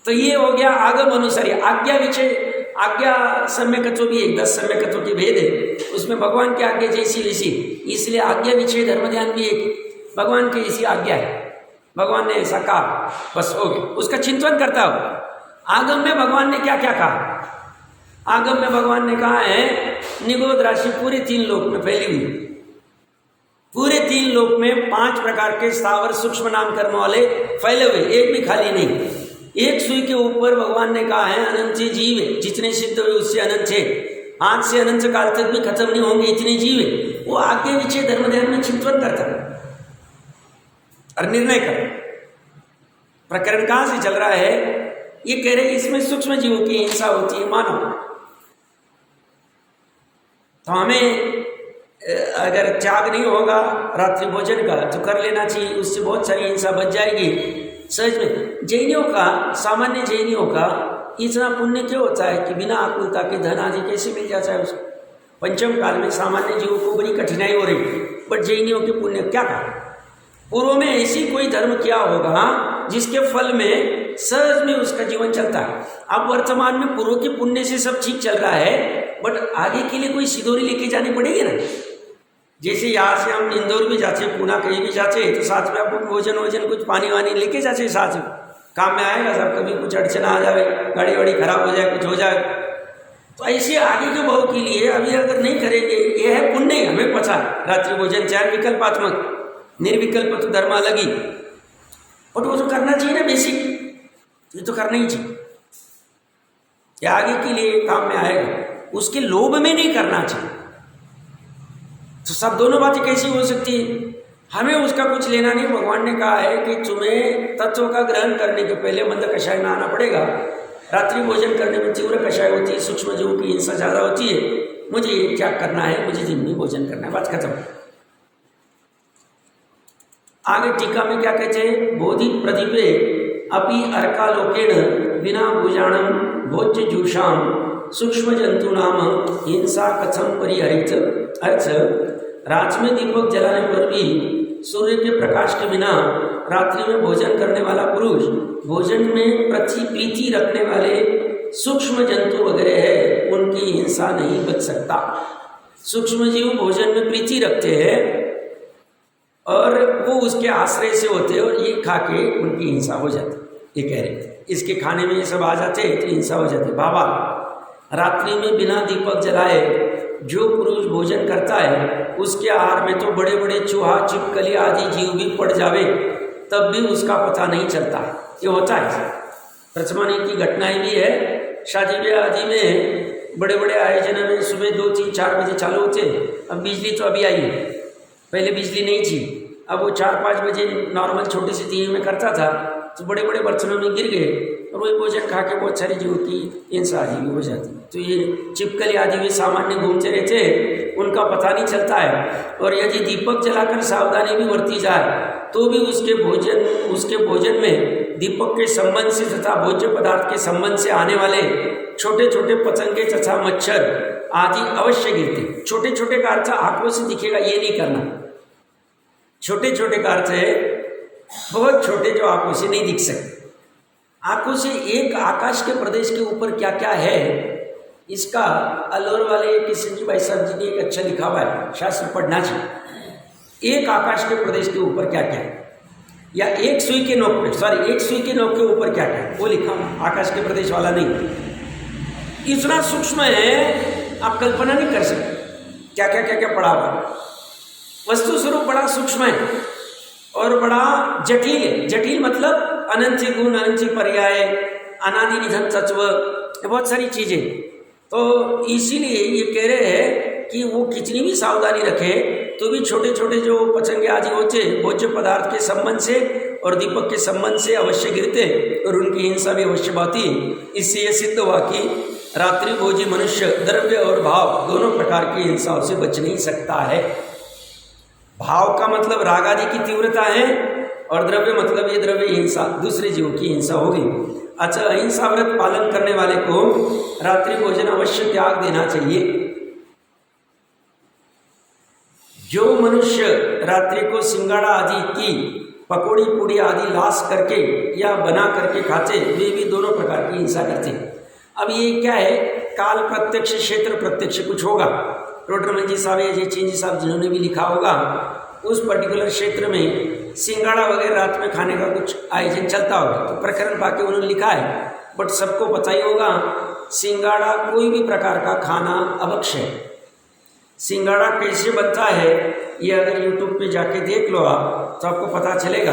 तो ये हो गया आगम अनुसारी। आज्ञा विषय, आज्ञा सम्यकत्व भी है, 10 सम्यकत्व के भेद है, उसमें भगवान की आज्ञा जैसी वैसी, इसलिए आज्ञा विषय धर्म ध्यान भी एक भगवान की ऐसी आज्ञा है, भगवान ने ऐसा कहा, बस हो गया, उसका चिंतन करता हो। आगम में भगवान ने क्या क्या कहा? आगम में भगवान ने कहा है निगोद राशि पूरे 3 लोक में फैली हुई, पूरे 3 लोक में 5 प्रकार के स्थावर सूक्ष्म नाम कर्म वाले फैले हुए, एक भी खाली नहीं। एक सुई के ऊपर भगवान ने कहा है अनंत से जीव है, जितने सिद्ध हुए उससे अनंत है, आज से अनंत काल तक भी खत्म नहीं होंगे, इतने जीव है। वो आगे पीछे धर्म ध्यान में चिंतन करता है और निर्णय कर। प्रकरण कहां से चल रहा है? ये कह रहे इसमें सूक्ष्म जीवों की हिंसा होती है मानो, तो हमें अगर त्याग नहीं होगा रात्रि भोजन का तो कर लेना चाहिए, उससे बहुत सारी हिंसा बच जाएगी। सहज में जैनियों का, सामान्य जैनियों का इतना पुण्य क्यों होता है कि बिना आकुलता के धन आदि कैसे मिल जाता है उसको? पंचम काल में सामान्य जीवों को बड़ी कठिनाई हो रही, बट जैनियों के पुण्य क्या कहा? पूर्व में ऐसी कोई धर्म किया होगा जिसके फल में सहज में उसका जीवन चलता है। अब वर्तमान में पूर्व के पुण्य से सब ठीक चल रहा है, बट आगे के लिए कोई सिदोरी लेके जानी पड़ेगी ना। जैसे यहाँ से हम इंदौर भी जाते, पूना कहीं भी जाते, तो साथ में आपको भोजन कुछ पानी वानी लेके जाते, साथ में काम में आएगा सब। कभी कुछ अड़चन आ जाए, गाड़ी वाड़ी खराब हो जाए, कुछ हो जाए, तो ऐसे आगे के भाव के लिए अभी अगर नहीं करेंगे, ये है पुण्य, हमें पता है। रात्रि भोजन चाहे विकल्पात्मक, निर्विकल्प तो धर्म अलग ही, बट वो तो करना चाहिए ना, बेसिक ये तो करना ही चाहिए, ये आगे के लिए काम में आएगा। उसके लोभ में नहीं करना चाहिए। तो सब दोनों बातें कैसी हो सकती है? हमें उसका कुछ लेना नहीं। भगवान ने कहा है कि तुम्हें तत्व का ग्रहण करने के पहले मंद कषाय में आना पड़ेगा। रात्रि भोजन करने में तीव्र कषाय होती है, सूक्ष्म जीवों की हिंसा ज़्यादा होती है, मुझे ये त्याग करना है, मुझे दिन में भोजन करना है, बात खत्म। आगे टीका में क्या कहते हैं? बोधि प्रदीपे अपि अर्कालोकेन बिना भुजाणम भोज्य जूषाम सूक्ष्म जंतु नाम हिंसा कथम परिहरित। अर्थ, रात में दीपक जलाने पर भी सूर्य के प्रकाश के बिना रात्रि में भोजन करने वाला पुरुष भोजन में प्रीति रखने वाले सूक्ष्म जंतु वगैरह है, उनकी हिंसा नहीं बच सकता। सूक्ष्म जीव भोजन में प्रीति रखते हैं और वो उसके आश्रय से होते हैं, और ये खा के उनकी हिंसा हो जाती। ये कह रहे इसके खाने में ये सब आ जाते तो हिंसा हो जाती। बाबा, रात्रि में बिना दीपक जलाए जो पुरुष भोजन करता है उसके आहार में तो बड़े बड़े चूहा, छिपकली आदि जीव भी पड़ जावे, तब भी उसका पता नहीं चलता। ये होता है, प्रचमानी की घटनाएं भी है। शादी ब्याह आदि में बड़े बड़े आयोजन में सुबह 2, 3, 4 बजे चालू होते। अब बिजली तो अभी आई है, पहले बिजली नहीं थी। अब वो 4-5 बजे नॉर्मल छोटी सी तीन में करता था, तो बड़े बड़े बर्तनों में गिर गए और वही भोजन खा के बहुत सारी जीवों की हिंसा आदि भी हो जाती। तो ये छिपकली आदि भी सामान्य घूमते रहते, उनका पता नहीं चलता है। और यदि दीपक जलाकर सावधानी भी बरती जाए तो भी उसके भोजन में दीपक के संबंध से तथा भोज्य पदार्थ के संबंध से आने वाले छोटे छोटे पतंगे तथा मच्छर आदि अवश्य गिरते। छोटे छोटे का अर्थ आंखों से दिखेगा, ये नहीं करना। छोटे छोटे का अर्थ है बहुत छोटे, जो आंखों से नहीं दिख सकते। आंखों से एक आकाश के प्रदेश के ऊपर क्या क्या है, इसका अलवर वाले किशन जी भाई साहब जी ने एक अच्छा लिखा हुआ है, शास्त्र पढ़ना चाहिए। एक आकाश के प्रदेश के ऊपर क्या क्या है, या एक सुई के नोक के ऊपर क्या क्या है, वो लिखा हुआ। आकाश के प्रदेश वाला नहीं। इतना सूक्ष्म है आप कल्पना नहीं कर सकते क्या क्या क्या क्या पड़ा हुआ। वस्तु स्वरूप बड़ा सूक्ष्म है और बड़ा जटिल है। जटिल मतलब अनंत गुण, अनंत पर्याय, अनादि निधन तत्व, बहुत सारी चीजें। तो इसीलिए ये कह रहे हैं कि वो कितनी भी सावधानी रखे तो भी छोटे छोटे जो पतंगे आदि होते भोज्य पदार्थ के संबंध से और दीपक के संबंध से अवश्य गिरते और उनकी हिंसा भी अवश्य होती। इससे यह सिद्ध हुआ कि रात्रि भोजी मनुष्य द्रव्य और भाव दोनों प्रकार की हिंसाओं से बच नहीं सकता है। भाव का मतलब राग आदि की तीव्रता है, और द्रव्य मतलब ये द्रव्य हिंसा, दूसरे जीवों की हिंसा होगी। अच्छा, अहिंसा व्रत पालन करने वाले को रात्रि भोजन अवश्य त्याग देना चाहिए। जो मनुष्य रात्रि को सिंगाड़ा आदि की पकौड़ी पूड़ी आदि लाश करके या बना करके खाते, वे भी दोनों प्रकार की हिंसा करते हैं। अब ये क्या है, काल प्रत्यक्ष क्षेत्र प्रत्यक्ष कुछ होगा। रोडरमन जी साहब या जयचंद जी साहब जिन्होंने भी लिखा होगा, उस पर्टिकुलर क्षेत्र में सिंगाड़ा वगैरह रात में खाने का कुछ आयोजन चलता होगा, तो प्रकरण पाके उन्होंने लिखा है। बट सबको पता ही होगा सिंगाड़ा कोई भी प्रकार का खाना अभक्ष्य है। सिंगाड़ा कैसे बनता है ये अगर यूट्यूब पे जाके देख लो आप, तो आपको पता चलेगा।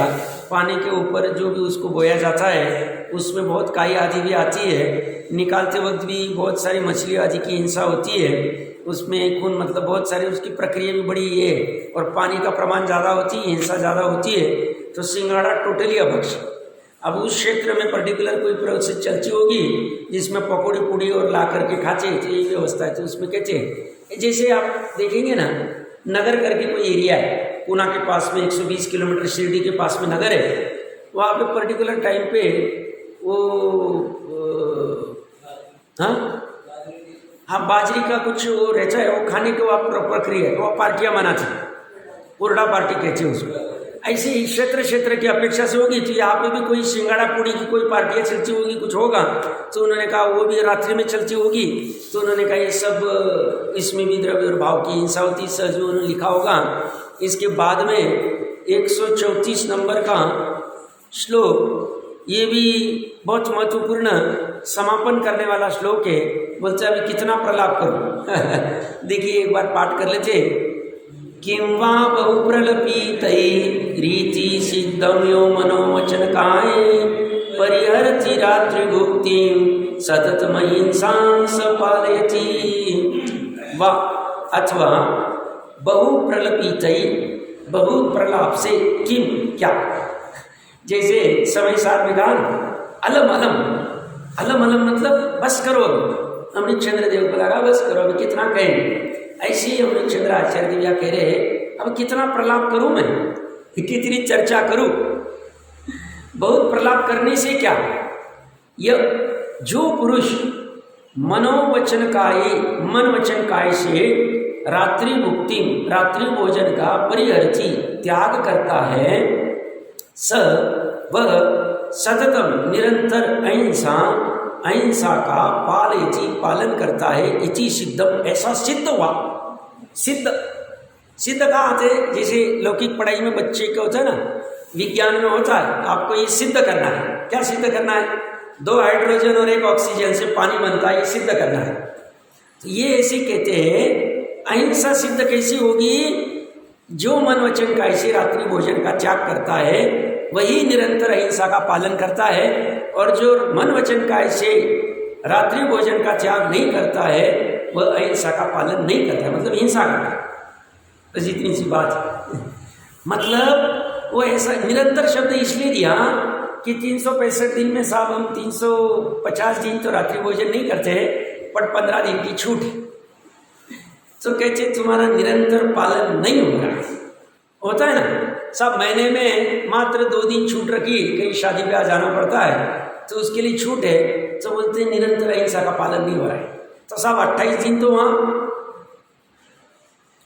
पानी के ऊपर जो भी उसको बोया जाता है उसमें बहुत काई आदि भी आती है, निकालते वक्त भी बहुत सारी मछली आदि की हिंसा होती है, उसमें खून मतलब बहुत सारी उसकी प्रक्रिया भी बड़ी है, और पानी का प्रमाण ज़्यादा होती है, हिंसा ज़्यादा होती है, तो सिंगाड़ा टोटली अभक्ष्य। अब उस क्षेत्र में पर्टिकुलर कोई प्रोसेस चलती होगी जिसमें पकौड़ी पूड़ी और ला करके खाते, तो ये व्यवस्था है। तो उसमें कहते हैं, जैसे आप देखेंगे ना, नगर करके कोई एरिया है पूना के पास में, 120 किलोमीटर शिरडी के पास में नगर है, वहाँ पे पर्टिकुलर टाइम पे वो हाँ बाजरी का कुछ वो रहता है, वो खाने की वो प्रक्रिया है, वो पार्टियाँ मनाती हैं, उर्डा पार्टी कहते हैं उसको। ऐसे ही क्षेत्र की अपेक्षा से होगी, तो यहाँ पे भी कोई सिंगाड़ा पूड़ी की कोई पार्टियाँ चलती होगी, कुछ होगा, तो उन्होंने कहा वो भी रात्रि में चलती होगी, तो उन्होंने कहा ये सब इसमें भी द्रव्य और भाव की हिंसा होती, सहज में उन्होंने लिखा होगा। इसके बाद में 134 नंबर का श्लोक, ये भी बहुत महत्वपूर्ण समापन करने वाला श्लोक है। बोलते अभी कितना प्रलाप करूं देखिए एक बार पाठ कर लेते। किं वा बहुप्रलपितै रीति सिद्धं यो मनोवचनकाय परिहरति रात्रिभुक्तिं सततमहिंसां स पालयति। वा अथवा बहुप्रलपितै, बहुत प्रलाप से, किम क्या, जैसे समय सार विधान, अलम अलम, अलम अलम मतलब बस करो, अमृत चंद्र देव को लगा बस करो, अभी कितना कहें। ऐसे ही अमृत चंद्र आचार्य दिव्या कह रहे हैं, अब कितना प्रलाप करूं मैं, कितनी चर्चा करूं। बहुत प्रलाप करने से क्या, यह जो पुरुष मनोवचन काय, मन वचन काय से रात्रि मुक्ति, रात्रि भोजन का परिहरति त्याग करता है, स वह सततम निरंतर अहिंसा का पालयति पालन करता है, इति सिद्धम, ऐसा सिद्ध हुआ। सिद्ध कहाँ थे, जैसे लौकिक पढ़ाई में बच्चे का होता है ना, विज्ञान में होता है, आपको ये सिद्ध करना है। क्या सिद्ध करना है, 2 हाइड्रोजन और 1 ऑक्सीजन से पानी बनता है, ये सिद्ध करना है। तो ये ऐसे कहते हैं अहिंसा सिद्ध कैसी होगी, जो मन वचन काय से रात्रि भोजन का त्याग करता है वही निरंतर अहिंसा का पालन करता है, और जो मन वचन काय से रात्रि भोजन का त्याग नहीं करता है वह अहिंसा का पालन नहीं करता, मतलब हिंसा करता है। बस इतनी सी बात मतलब वो ऐसा निरंतर शब्द इसलिए दिया कि 365 दिन में साहब हम 350 दिन तो रात्रि भोजन नहीं करते, पर 15 दिन की छूट, तो कहते तुम्हारा निरंतर पालन नहीं होगा। होता है ना, सब महीने में मात्र 2 दिन छूट रखी, कहीं शादी ब्याह जाना पड़ता है तो उसके लिए छूट है, तो बोलते हैं निरंतर अहिंसा का पालन नहीं हो रहा है। तो साहब 28 दिन तो वहाँ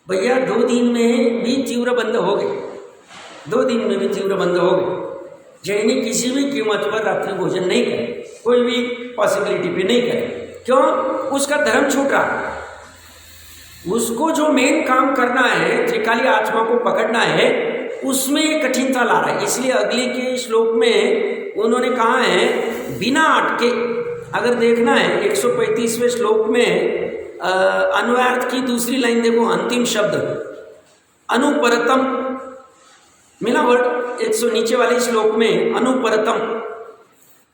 भैया 2 दिन में भी तीव्र बंद हो गए, 2 दिन में भी तीव्र बंद हो गए। जैनी किसी भी कीमत पर रात्रि भोजन नहीं करे, कोई भी पॉसिबिलिटी पे नहीं करे, क्यों, उसका धर्म छूट रहा। उसको जो मेन काम करना है, त्रिकाली आत्मा को पकड़ना है, उसमें ये कठिनता ला रहा है। इसलिए अगले के श्लोक में उन्होंने कहा है बिना अटके, अगर देखना है 135वें श्लोक में अन्वयार्थ की दूसरी लाइन देखो, अंतिम शब्द अनुपरतम मिला वर्ड 100 नीचे वाले श्लोक में, अनुपरतम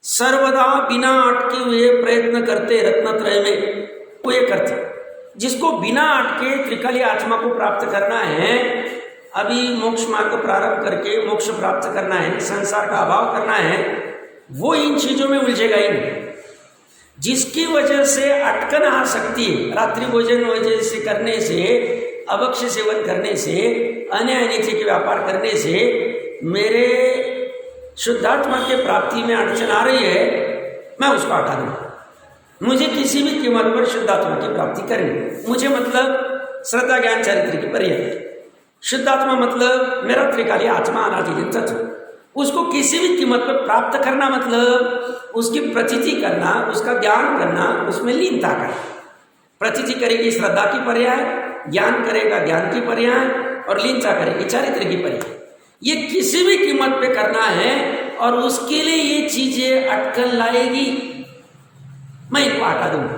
सर्वदा बिना अटके हुए प्रयत्न करते रत्नत्रय में, वो ये करते जिसको बिना अटके त्रिकाली आत्मा को प्राप्त करना है, अभी मोक्ष मार्ग प्रारंभ करके मोक्ष प्राप्त करना है, संसार का अभाव करना है, वो इन चीजों में उलझेगा ही नहीं। जिसकी वजह से अटकन आ सकती है, रात्रि भोजन वजह से करने से, अभक्ष्य सेवन करने से अन्याय नीति के व्यापार करने से मेरे शुद्धात्मा के प्राप्ति में अड़चन आ रही है, मैं उसको हटा दूँ। मुझे किसी भी कीमत पर शुद्धात्मा की प्राप्ति करनी। मुझे मतलब श्रद्धा ज्ञान चरित्र की पर्याय। शुद्धात्मा मतलब मेरा त्रिकालीय आत्मा अनादि तत्व, उसको किसी भी कीमत पर प्राप्त करना मतलब उसकी प्रतीति करना, उसका ज्ञान करना, उसमें लीनता करना। प्रतीति करेगी श्रद्धा की पर्याय, ज्ञान करेगा ज्ञान की पर्याय, और लीनता करेगी चारित्र की पर्याय। ये किसी भी कीमत पे करना है और उसके लिए ये चीजें अटकल लाएगी, मैं इनको हटा दूंगा।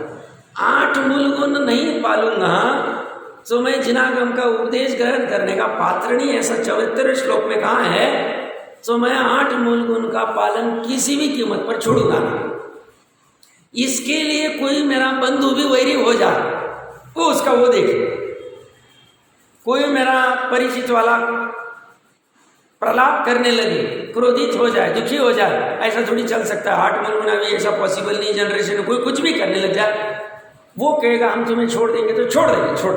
8 मूल गुण नहीं पालूंगा तो मैं जिनागम का उपदेश ग्रहण करने का पात्र नहीं, ऐसा 74 श्लोक में कहा है। तो मैं 8 मूल गुण का पालन किसी भी कीमत पर छोड़ूंगा ना। इसके लिए कोई मेरा बंधु भी वैरी हो जाए, वो उसका वो देखे। कोई मेरा परिचित वाला प्रलाप करने लगे, क्रोधित हो जाए, दुखी हो जाए, ऐसा थोड़ी चल सकता है। 8 मूल गुण भी ऐसा पॉसिबल नहीं। जनरेशन में कोई कुछ भी करने लग जाए, वो कहेगा हम तुम्हें छोड़ देंगे तो छोड़ देंगे, छोड़।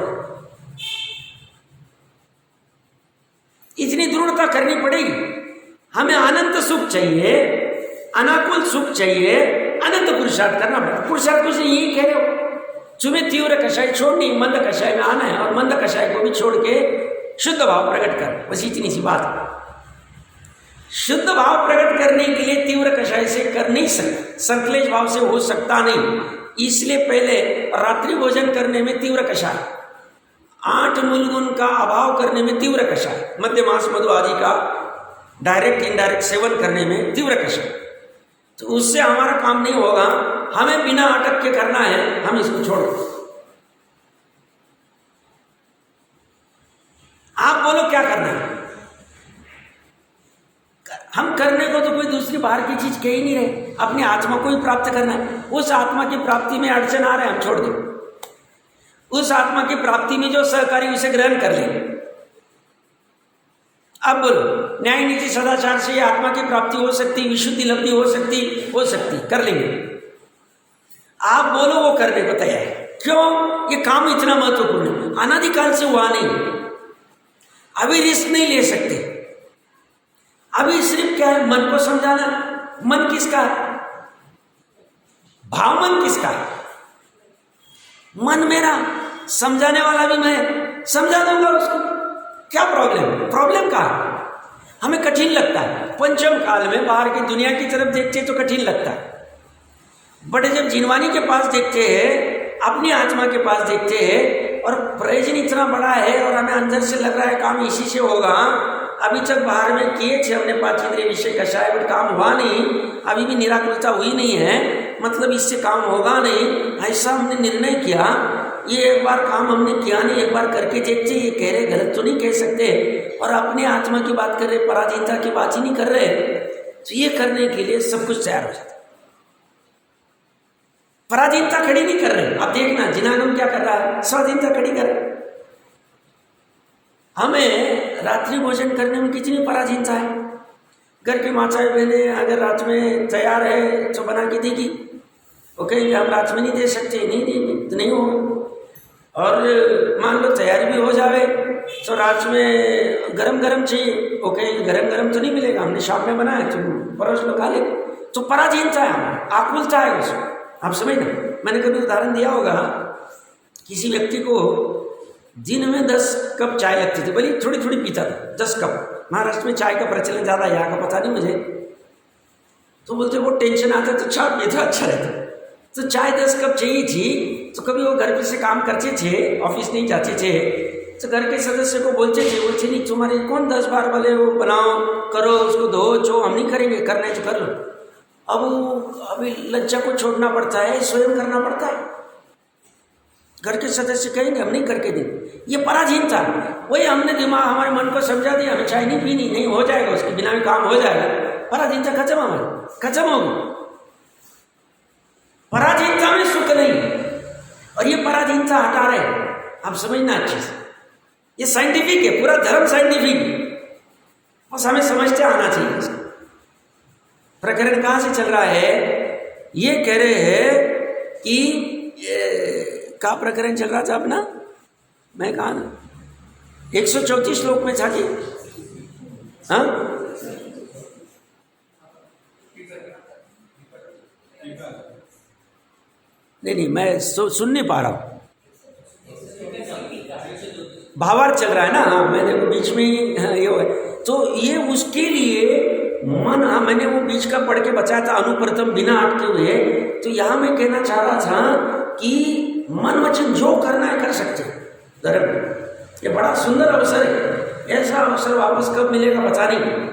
इतनी दृढ़ता करनी पड़ेगी। हमें अनंत सुख चाहिए, अनाकुल सुख चाहिए, अनंत पुरुषार्थ करना पड़ेगा। पुरुषार्थ कुछ नहीं, यही कह रहे हो तुम्हें तीव्र कषाय छोड़नी, मंद कषाय में आना है, और मंद कषाय को भी छोड़ के शुद्ध भाव प्रकट कर, बस इतनी सी बात है। शुद्ध भाव प्रकट करने के लिए तीव्र कषाय से कर नहीं सकता, संकलेश भाव से हो सकता नहीं। इसलिए पहले रात्रि भोजन करने में तीव्र कषाय, 8 मूल गुण का अभाव करने में तीव्र कषाय, मध्य मांस मधु आदि का डायरेक्ट इनडायरेक्ट सेवन करने में तीव्र कषाय। तो उससे हमारा काम नहीं होगा, हमें बिना अटक के करना है, हम इसको छोड़ दें। आप बोलो क्या करना है? हम करने को तो कोई दूसरी बाहर की चीज कह ही नहीं रहे, अपनी आत्मा को ही प्राप्त करना है। उस आत्मा की प्राप्ति में अड़चन आ रहे हैं, हम छोड़ दें। उस आत्मा की प्राप्ति में जो सहकारी उसे ग्रहण कर लेंगे। अब बोलो, न्याय नीति सदाचार से आत्मा की प्राप्ति हो सकती, विशुद्धि लब्धि हो सकती, कर लेंगे। आप बोलो वो करने को तैयार है। क्यों? ये काम इतना महत्वपूर्ण है, अनादिकाल से हुआ नहीं, अभी रिस्क नहीं ले सकते। अभी सिर्फ क्या है, मन को समझाना। मन किसका है? भाव मन किसका है? मन मेरा, समझाने वाला भी मैं, समझा दूंगा उसको। क्या प्रॉब्लम का है? हमें कठिन लगता है, पंचम काल में बाहर की दुनिया की तरफ देखते तो कठिन लगता है, बट जब जिनवानी के पास देखते हैं, अपनी आत्मा के पास देखते हैं, और प्रयोजन इतना बड़ा है और हमें अंदर से लग रहा है काम इसी से होगा। अभी तक बाहर में किए थे हमने 5 इंद्रिय विषय कषाय, बट काम हुआ नहीं, अभी भी निराकुलता हुई नहीं है, मतलब इससे काम होगा नहीं। ऐसा हमने निर्णय किया, ये एक बार काम हमने किया नहीं, एक बार करके देखते। ये कह रहे, गलत तो नहीं कह सकते, और अपने आत्मा की बात कर रहे, पराधीनता की बात ही नहीं कर रहे। तो ये करने के लिए सब कुछ तैयार हो जाता है, पराधीनता खड़ी नहीं कर रहे। अब देखना जिनागम क्या कर रहा है, स्वाधीनता खड़ी कर रहा है। हमें रात्रि भोजन करने में कितनी पराधीनता है। घर की माताएं बहनें अगर रात में तैयार है तो बना के देगी, वो कहेंगे हम रात में नहीं दे सकते, नहीं देंगे तो नहीं होगा। और मान लो तैयारी भी हो जावे तो रात में गरम गरम चाहिए, वो कहेंगे गरम गरम तो नहीं मिलेगा, हमने शाम में बनाया, तुम परोस लो खा ले। तो पराधीनता है हमारा, आकुलता है उसमें। आप समझना, मैंने कभी उदाहरण दिया होगा, किसी व्यक्ति को दिन में 10 कप चाय लगती थी, भले थोड़ी थोड़ी पीता था, 10 कप। महाराष्ट्र में चाय का प्रचलन ज़्यादा, यहाँ का पता नहीं मुझे। तो बोलते वो टेंशन आता तो चाय पीता अच्छा रहता। तो चाय 10 कप चाहिए थी, तो कभी वो घर पे से काम करते थे, ऑफिस नहीं जाते थे, तो घर के सदस्य को बोलते थे नहीं तुम्हारे कौन 10 बार वाले वो बनाओ करो, उसको धो जो, हम नहीं करेंगे, करना है तो कर लो। अब अभी लज्जा को छोड़ना पड़ता है, स्वयं करना पड़ता है। घर के सदस्य कहेंगे हम नहीं करके देंगे, ये पराधीनता। वही हमने दिमाग हमारे मन को समझा दिया, हमें चाय नहीं पीनी, नहीं हो जाएगा, उसके बिना भी काम हो जाएगा। पराधीनता खत्म, हमारी खत्म होगी। पराधीनता में सुख नहीं, और ये पराधीनता हटा रहे। आप समझना अच्छे से, ये साइंटिफिक है, पूरा धर्म साइंटिफिक है, बस हमें समझते आना चाहिए। प्रकरण कहाँ से चल रहा है? ये कह रहे हैं कि का प्रकरण चल रहा था अपना, मैं कहा ना, 134 श्लोक में था कि हाँ नहीं मैं सुन नहीं पा रहा हूँ। भावार्थ चल रहा है ना, हाँ मैंने वो बीच में ये तो ये उसके लिए मन, हाँ मैंने वो बीच का पढ़ के बचाया था अनुप्रथम बिना अटके हुए। तो यहाँ मैं कहना चाह रहा था कि मन वचन जो करना है कर सकते हैं धर्म। ये बड़ा सुंदर अवसर है, ऐसा अवसर वापस कब मिलेगा पता नहीं।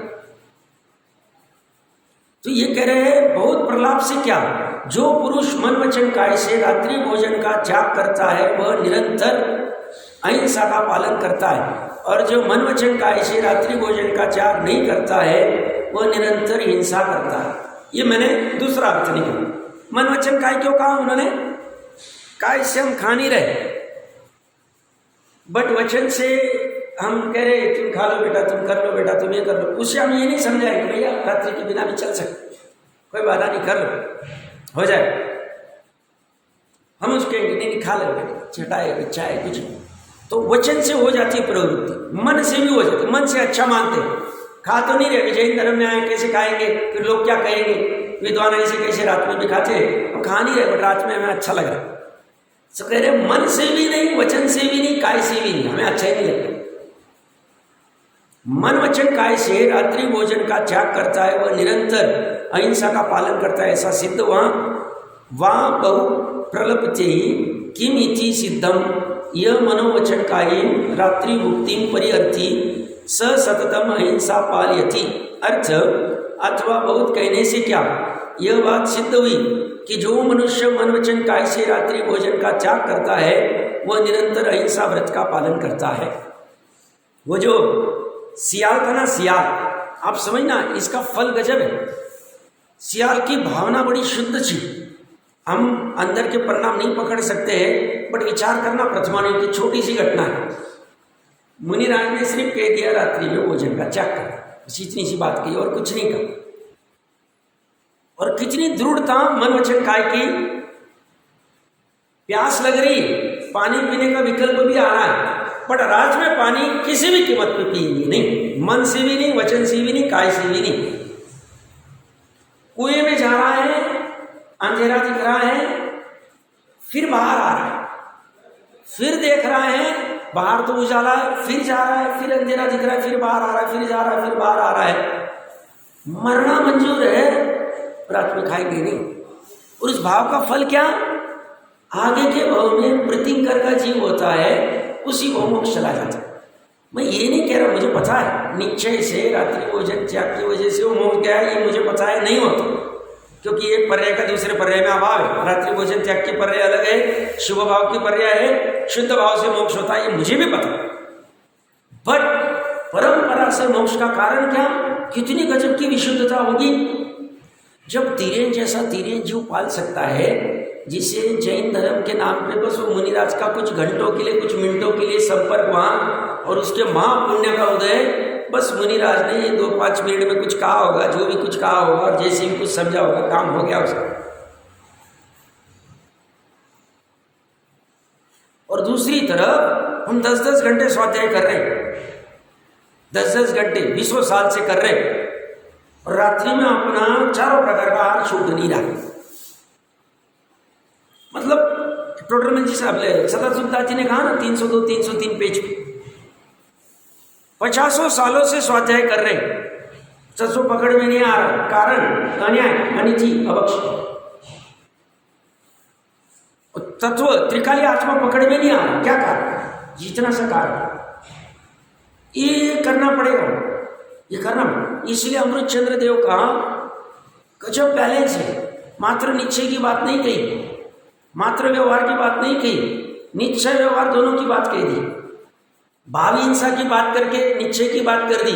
तो ये कह रहे हैं बहुत प्रलाप से क्या, जो पुरुष मन वचन काय से रात्रि भोजन का त्याग करता है वह निरंतर अहिंसा का पालन करता है, और जो मन वचन काय से रात्रि भोजन का त्याग नहीं करता है वह निरंतर हिंसा करता है। ये मैंने दूसरा अर्थ नहीं किया। मन वचन काय क्यों कहा उन्होंने, काय से हम खा नहीं रहे, बट वचन से हम कह रहे तुम खा लो बेटा, तुम कर लो बेटा, तुम ये कर लो। उससे हम ये नहीं समझाए कि भैया रात्रि के बिना भी चल सकते, कोई बाधा नहीं, कर लो हो जाए। हम उसके नहीं खा लो बेटा, चटाए चाहे कुछ। तो वचन से हो जाती है प्रवृत्ति, मन से भी हो जाती है। मन से अच्छा मानते हैं, खा तो नहीं रहे, जैन धर्म में आए कैसे खाएंगे, फिर लोग क्या कहेंगे, विद्वान ऐसे कैसे रात में भी खाते, हम खा नहीं रहे बट रात में हमें अच्छा लग रहा है। तो कह रहे मन से भी नहीं, वचन से भी नहीं, काय से भी नहीं, हमें अच्छा ही नहीं लगता। मन वचन काय से रात्रि भोजन का त्याग करता है वह निरंतर अहिंसा का पालन करता है, ऐसा सिद्ध वहाँ बहु प्रलपते किम इति सिद्धम यह मनोवचन कायेन रात्रि मुक्तिम परिअर्थी स सततम अहिंसा पालयति। अर्थ अथवा बहुत कहने से क्या, यह बात सिद्ध हुई कि जो मनुष्य मन वचन काय से रात्रि भोजन का त्याग करता है वह निरंतर अहिंसा व्रत का पालन करता है। वो जो सियाल था ना, सियाल, आप समझना इसका फल गजब है। सियाल की भावना बड़ी शुद्ध थी, हम अंदर के परिणाम नहीं पकड़ सकते हैं, बट विचार करना प्रतिमानी की छोटी सी घटना है। मुनिराज ने सिर्फ कह दिया रात्रि में भोजन का त्याग कर, बस इतनी सी बात कही और कुछ नहीं कहा। और कितनी दृढ़ता मन वचन काय की। प्यास लग रही, पानी पीने का विकल्प भी आ रहा है, बट रात में पानी किसी भी कीमत पे पिएंगे नहीं, मन से भी नहीं, वचन से भी नहीं, काय से भी नहीं। कुएं में जा रहा है, अंधेरा दिख रहा है, फिर बाहर आ रहा है, फिर देख रहा है बाहर तो उजाला है, फिर जा रहा है, फिर अंधेरा दिख रहा है, फिर बाहर आ रहा है, फिर जा रहा है, फिर बाहर आ रहा है। मरना मंजूर है, रात में खाएंगे नहीं। और उस भाव का फल क्या, आगे के भाव में प्रतिकर का जीव होता है, उसी को मोक्ष चला जाता है। मैं ये नहीं कह रहा, मुझे पता है निश्चय से रात्रि भोजन त्याग की वजह से वो मोक्ष गया, ये मुझे पता है नहीं होता, क्योंकि एक पर्याय का दूसरे पर्याय में अभाव है। रात्रि भोजन त्याग की पर्याय अलग है, शुभ भाव की पर्याय है, शुद्ध भाव से मोक्ष होता है, ये मुझे भी पता है। बट परंपरा से मोक्ष का कारण क्या, कितनी गजब की विशुद्धता होगी। जब धीरेन जैसा धीरेन जीव पाल सकता है, जिसे जैन धर्म के नाम पे बस वो मुनिराज का कुछ घंटों के लिए, कुछ मिनटों के लिए संपर्क वहाँ, और उसके महापुण्य का उदय, बस मुनिराज ने ये 2-5 मिनट में कुछ कहा होगा, जो भी कुछ कहा होगा और जैसे भी कुछ समझा होगा, काम हो गया उसका। और दूसरी तरफ हम 10-10 घंटे स्वाध्याय कर रहे हैं, 10-10 घंटे 20 साल से कर रहे हैं, और रात्रि में अपना चारों प्रकार का आहार छूट नहीं रहा। मतलब टोटल में जिस सदासुदास जी ने कहा ना 302-303 पेज पे 50 सालों से स्वाध्याय कर रहे, ससो पकड़ में नहीं आ रहा, कारण अन्याय, अनिति, अवक्ष, तत्व त्रिकाली आत्मा पकड़ में नहीं आ रहा। क्या कारण, जितना सा कारण, ये करना पड़ेगा, ये करना। इसलिए अमृत चंद्र देव का गजब बैलेंस है। मात्र निश्चय की बात नहीं कही, मात्र व्यवहार की बात नहीं कही, निश्चय व्यवहार दोनों की बात कह दी। भावी हिंसा की बात करके निश्चय की बात कर दी,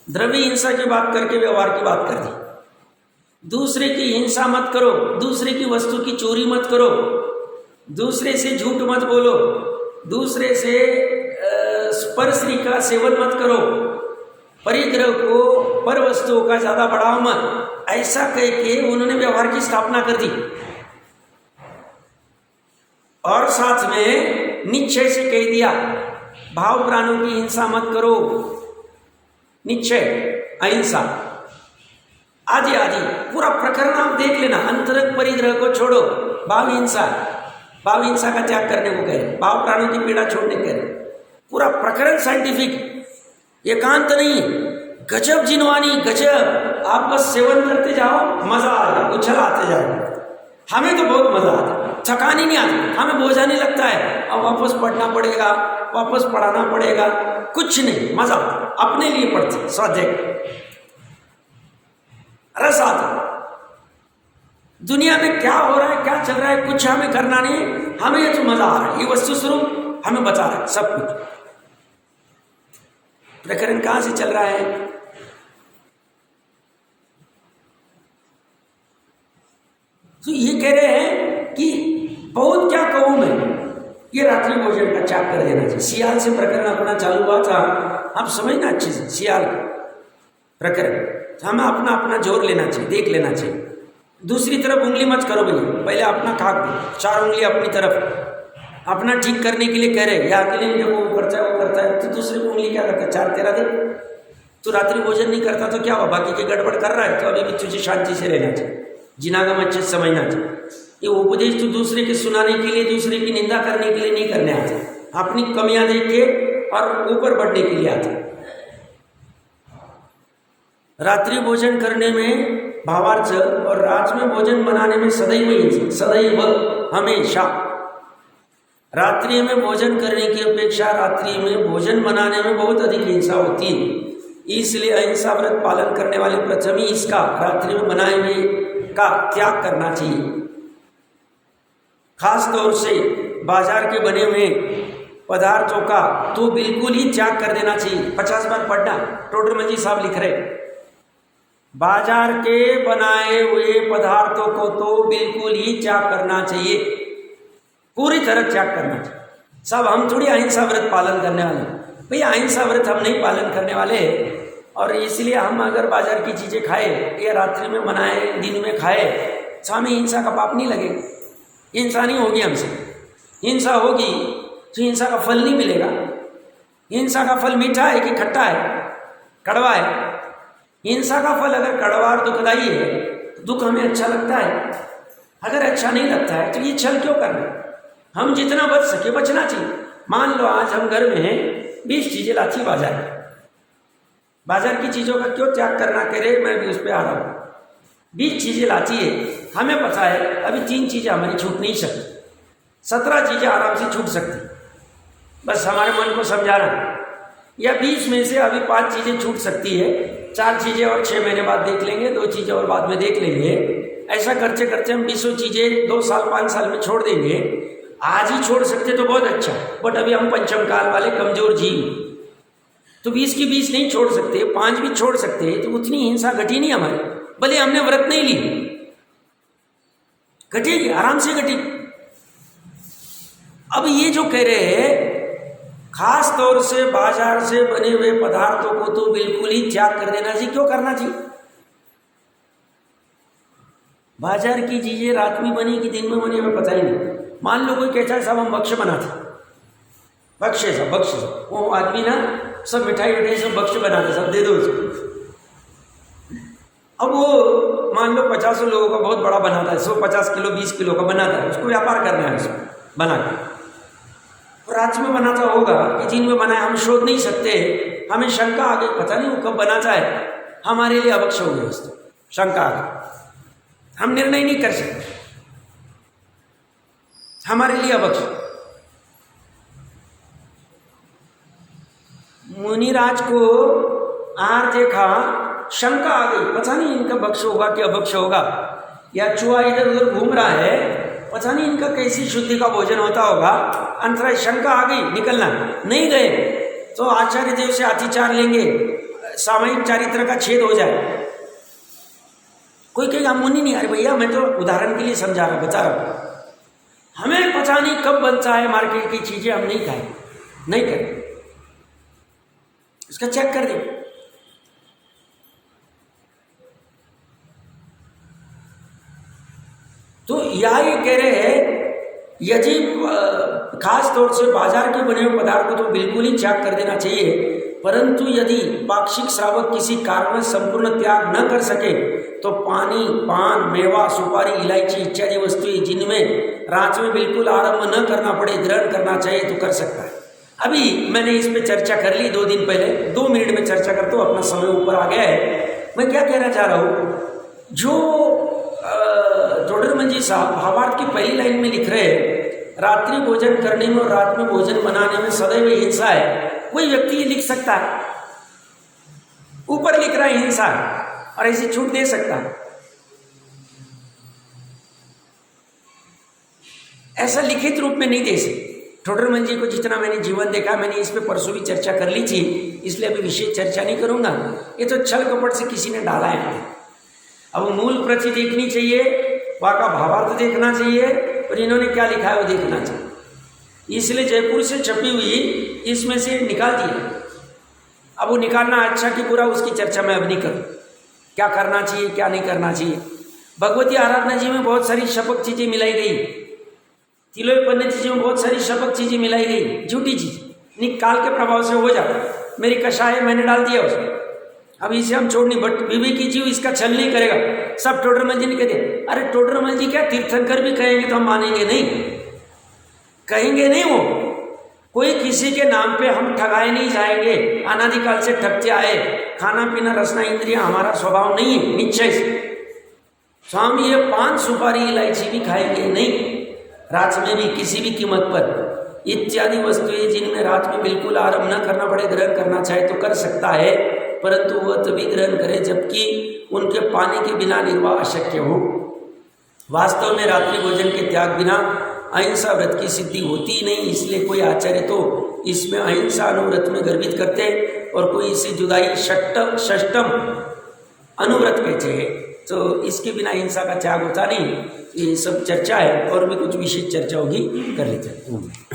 द्रव्य हिंसा की बात करके व्यवहार की बात कर दी। दूसरे की हिंसा मत करो, दूसरे की वस्तु की चोरी मत करो, दूसरे से झूठ मत बोलो, दूसरे से परस्त्री का सेवन मत करो, परिग्रह को, पर वस्तुओं का ज्यादा बढ़ाओ मत, ऐसा कह के उन्होंने व्यवहार की स्थापना कर दी। और साथ में निश्चय से कह दिया भाव प्राणों की हिंसा मत करो, निश्चय अहिंसा आदि आदि पूरा प्रकरण आप देख लेना। अंतरंग परिग्रह को छोड़ो, भाव हिंसा का त्याग करने को कह रहे, भाव प्राणों की पीड़ा छोड़ने कह रहे। पूरा प्रकरण साइंटिफिक, एकांत नहीं, गजब जिनवानी, गजब। आप बस सेवन करते जाओ, मजा आएगा, उछल आते जाओ। हमें तो बहुत मजा आता है, थकान ही नहीं आती, हमें बोझा नहीं लगता है। अब वापस पढ़ना पड़ेगा, वापस पढ़ाना पड़ेगा, कुछ नहीं, मजा अपने लिए पढ़ते, स्वाध्याय रस आता। दुनिया में क्या हो रहा है, क्या चल रहा है, कुछ हमें करना नहीं, हमें ये तो मजा आ रहा है। ये वस्तु स्वरूप हमें बता रहा है सब कुछ। प्रकरण कहां से चल रहा है? तो ये कह रहे हैं कि बहुत क्या कहूं मैं, ये रात्रि भोजन का त्याग कर देना चाहिए। सियाल से प्रकरण अपना चालू हुआ था, आप समझना अच्छे से, सियाल प्रकरण हमें अपना अपना जोर लेना चाहिए, देख लेना चाहिए। दूसरी तरफ उंगली मत करो भैया, पहले अपना खाक दो, 4 उंगली अपनी तरफ, अपना ठीक करने के लिए कह रहे, या अकेले जब वो करता है तो दूसरी उंगली क्या करता है, 4 13 दे। तो रात्रि भोजन नहीं करता तो क्या हुआ, बाकी के गड़बड़ कर रहा है, तो अभी भी तुझे शांति से रहना चाहिए, जिनागम अच्छे से समझना चाहिए। ये उपदेश तो दूसरे के सुनाने के लिए, दूसरे की निंदा करने के लिए नहीं करने आते, अपनी कमियां देख के और ऊपर बढ़ने के लिए आते। रात्रि भोजन करने में भावार्थ और रात में भोजन बनाने में सदैव हिंसा, सदैव हमेशा। रात्रि में भोजन करने की अपेक्षा रात्रि में भोजन बनाने में बहुत अधिक हिंसा होती है। इसलिए अहिंसा व्रत पालन करने वाले प्रथम ही इसका रात्रि में बनाए हुए का त्याग करना चाहिए। खास तौर से बाजार के बने हुए पदार्थों का तो बिल्कुल ही त्याग कर देना चाहिए। 50 बार पढ़ना, टोडरमल जी साहब लिख रहे, बाजार के बनाए हुए पदार्थों को तो बिल्कुल ही त्याग करना चाहिए, पूरी तरह त्याग करना चाहिए। सब हम थोड़ी अहिंसा व्रत पालन करने वाले, भैया अहिंसा व्रत हम नहीं पालन करने वाले, और इसलिए हम अगर बाजार की चीज़ें खाए या रात्रि में बनाए दिन में खाए तो हमें हिंसा का पाप नहीं लगेगा। हिंसा नहीं होगी हमसे, हिंसा होगी तो हिंसा का फल नहीं मिलेगा। हिंसा का फल मीठा है कि खट्टा है, कड़वा है? हिंसा का फल अगर कड़वा और दुखदाई है तो दुख हमें अच्छा लगता है, अगर अच्छा नहीं लगता है तो ये छल क्यों करना। हम जितना बच सके बचना चाहिए। मान लो आज हम घर में 20 चीज़ें लाची बाजार की चीज़ों का क्यों त्याग करना कह रहे, मैं भी उस पर आ रहा हूँ। 20 चीज़ें लाची है, हमें पता है अभी 3 चीज़ें हमारी छूट नहीं सकती, 17 चीज़ें आराम से छूट सकती, बस हमारे मन को समझाना। या 20 में से अभी 5 चीज़ें छूट सकती है, 4 चीज़ें और 6 महीने बाद देख लेंगे, 2 चीज़ें और बाद में देख लेंगे। ऐसा करते करते हम 20 चीज़ें 2 साल 5 साल में छोड़ देंगे। आज ही छोड़ सकते तो बहुत अच्छा, बट अभी हम पंचम काल वाले कमजोर जीव, तो 20 की 20 नहीं छोड़ सकते, 5 भी छोड़ सकते, तो उतनी हिंसा घटी नहीं हमारी, भले हमने व्रत नहीं ली, घटेगी, आराम से घटेगी। अब ये जो कह रहे हैं खास तौर से बाजार से बने हुए पदार्थों को तो बिल्कुल ही त्याग कर देना चाहिए। क्यों करना चाहिए? बाजार की चीजें रात में बनी कि दिन में बनी हमें पता ही नहीं। मान लो कोई कहता है साहब हम भक्ष्य बनाते, भक्ष्य सब वो आदमी ना सब मिठाई सब भक्ष्य बनाते, सब दे दो उसको। अब वो मान लो 50 लोगों का बहुत बड़ा बनाता है, 150 किलो 20 किलो का बनाता है, उसको व्यापार करना है उसको बना के। रात में बनाता होगा कि दिन में बनाए, हम शोध नहीं सकते, हमें शंका आ गई, पता नहीं वो कब बनाता है, हमारे लिए अवक्ष हो गया उसको, शंका आ गई, हम निर्णय नहीं कर सकते, हमारे लिए अवक्ष। मुनिराज को आहार देखा, शंका आ गई, पता नहीं इनका भक्ष होगा कि अभक्ष होगा, या चूहा इधर उधर घूम रहा है, पता नहीं इनका कैसी शुद्धि का भोजन होता होगा। अंतराय शंका आ गई, निकलना नहीं गए तो आचार्य देव से अतिचार लेंगे, सामयिक चारित्र का छेद हो जाए। कोई कहेगा मुनि नहीं, अरे भैया मैं तो उदाहरण के लिए समझा रहा, बता रहा हूं, हमें पता नहीं कब बनता है मार्केट की चीजें, हम नहीं खाए, नहीं करें, इसका चेक कर दें। तो यह ये कह रहे हैं यदि खास तौर से बाजार के बने हुए पदार्थ को तो बिल्कुल ही त्याग कर देना चाहिए, परंतु यदि पाक्षिक श्रावक किसी कारण में संपूर्ण त्याग न कर सके तो पानी, पान, मेवा, सुपारी, इलायची इत्यादि वस्तुएं जिनमें रात में बिल्कुल आरंभ न करना पड़े, ग्रहण करना चाहिए तो कर सकता है। अभी मैंने इस पे चर्चा कर ली 2 दिन पहले, 2 मिनट में चर्चा करता हूँ, अपना समय ऊपर आ गया है। मैं क्या कहना चाह रहा हूँ, जो टोडरमल जी साहब भावार्थ की पहली लाइन में लिख रहे हैं, रात्रि भोजन करने में और रात में भोजन बनाने में सदैव हिंसा है। कोई व्यक्ति ये लिख सकता है, ऊपर लिख रहा है हिंसा और ऐसी छूट दे सकता है? ऐसा लिखित रूप में नहीं दे सकते। टोडरमल जी को जितना मैंने जीवन देखा, मैंने इस पे परसों भी चर्चा कर ली थी, इसलिए अभी विशेष चर्चा नहीं करूंगा। ये तो छल कपट से किसी ने डाला है। अब मूल प्रति देखनी चाहिए, वहाँ का भावार्थ देखना चाहिए और इन्होंने क्या लिखा है वो देखना चाहिए। इसलिए जयपुर से छपी हुई इसमें से निकाल दिया। अब वो निकालना अच्छा कि बुरा उसकी चर्चा मैं अब नहीं करूँ, क्या करना चाहिए क्या नहीं करना चाहिए। भगवती आराधना जी में बहुत सारी शपक चीज़ें मिलाई गई, तिलोय पंडित जी में बहुत सारी शपक चीज़ें मिलाई गई, झूठी चीज़ निकाल के प्रभाव से हो जाता। मेरी कषाय मैंने डाल दिया उसमें, अब इसे हम छोड़ नहीं, बट विवेकी जीव इसका छल नहीं करेगा। सब टोडरमल जी ने कहते, अरे टोडरमल जी क्या तीर्थंकर भी कहेंगे तो हम मानेंगे नहीं, कहेंगे नहीं। वो कोई किसी के नाम पे हम ठगाए नहीं जाएंगे, अनादिकाल से ठगते आए। खाना पीना रसना इंद्रिया हमारा स्वभाव नहीं है निश्चय से। तो हम ये पान, सुपारी, इलायची भी खाएंगे नहीं, रात में भी किसी भी कीमत पर। इत्यादि वस्तुएं जिनमें रात में बिल्कुल आरंभ न करना पड़े, ग्रहण करना चाहे तो कर सकता है, परंतु वह तभी ग्रहण करे जबकि उनके पानी के बिना निर्वाह अशक्य हो। वास्तव में रात्रि भोजन के त्याग बिना अहिंसा व्रत की सिद्धि होती ही नहीं। इसलिए कोई आचार्य तो इसमें अहिंसा अनुव्रत में गर्भित करते और कोई इसे जुदाई षष्टम अनुव्रत कहते हैं। तो इसके बिना हिंसा का त्याग होता नहीं। ये सब चर्चा है और भी कुछ विशेष चर्चा होगी, कर लेते हैं।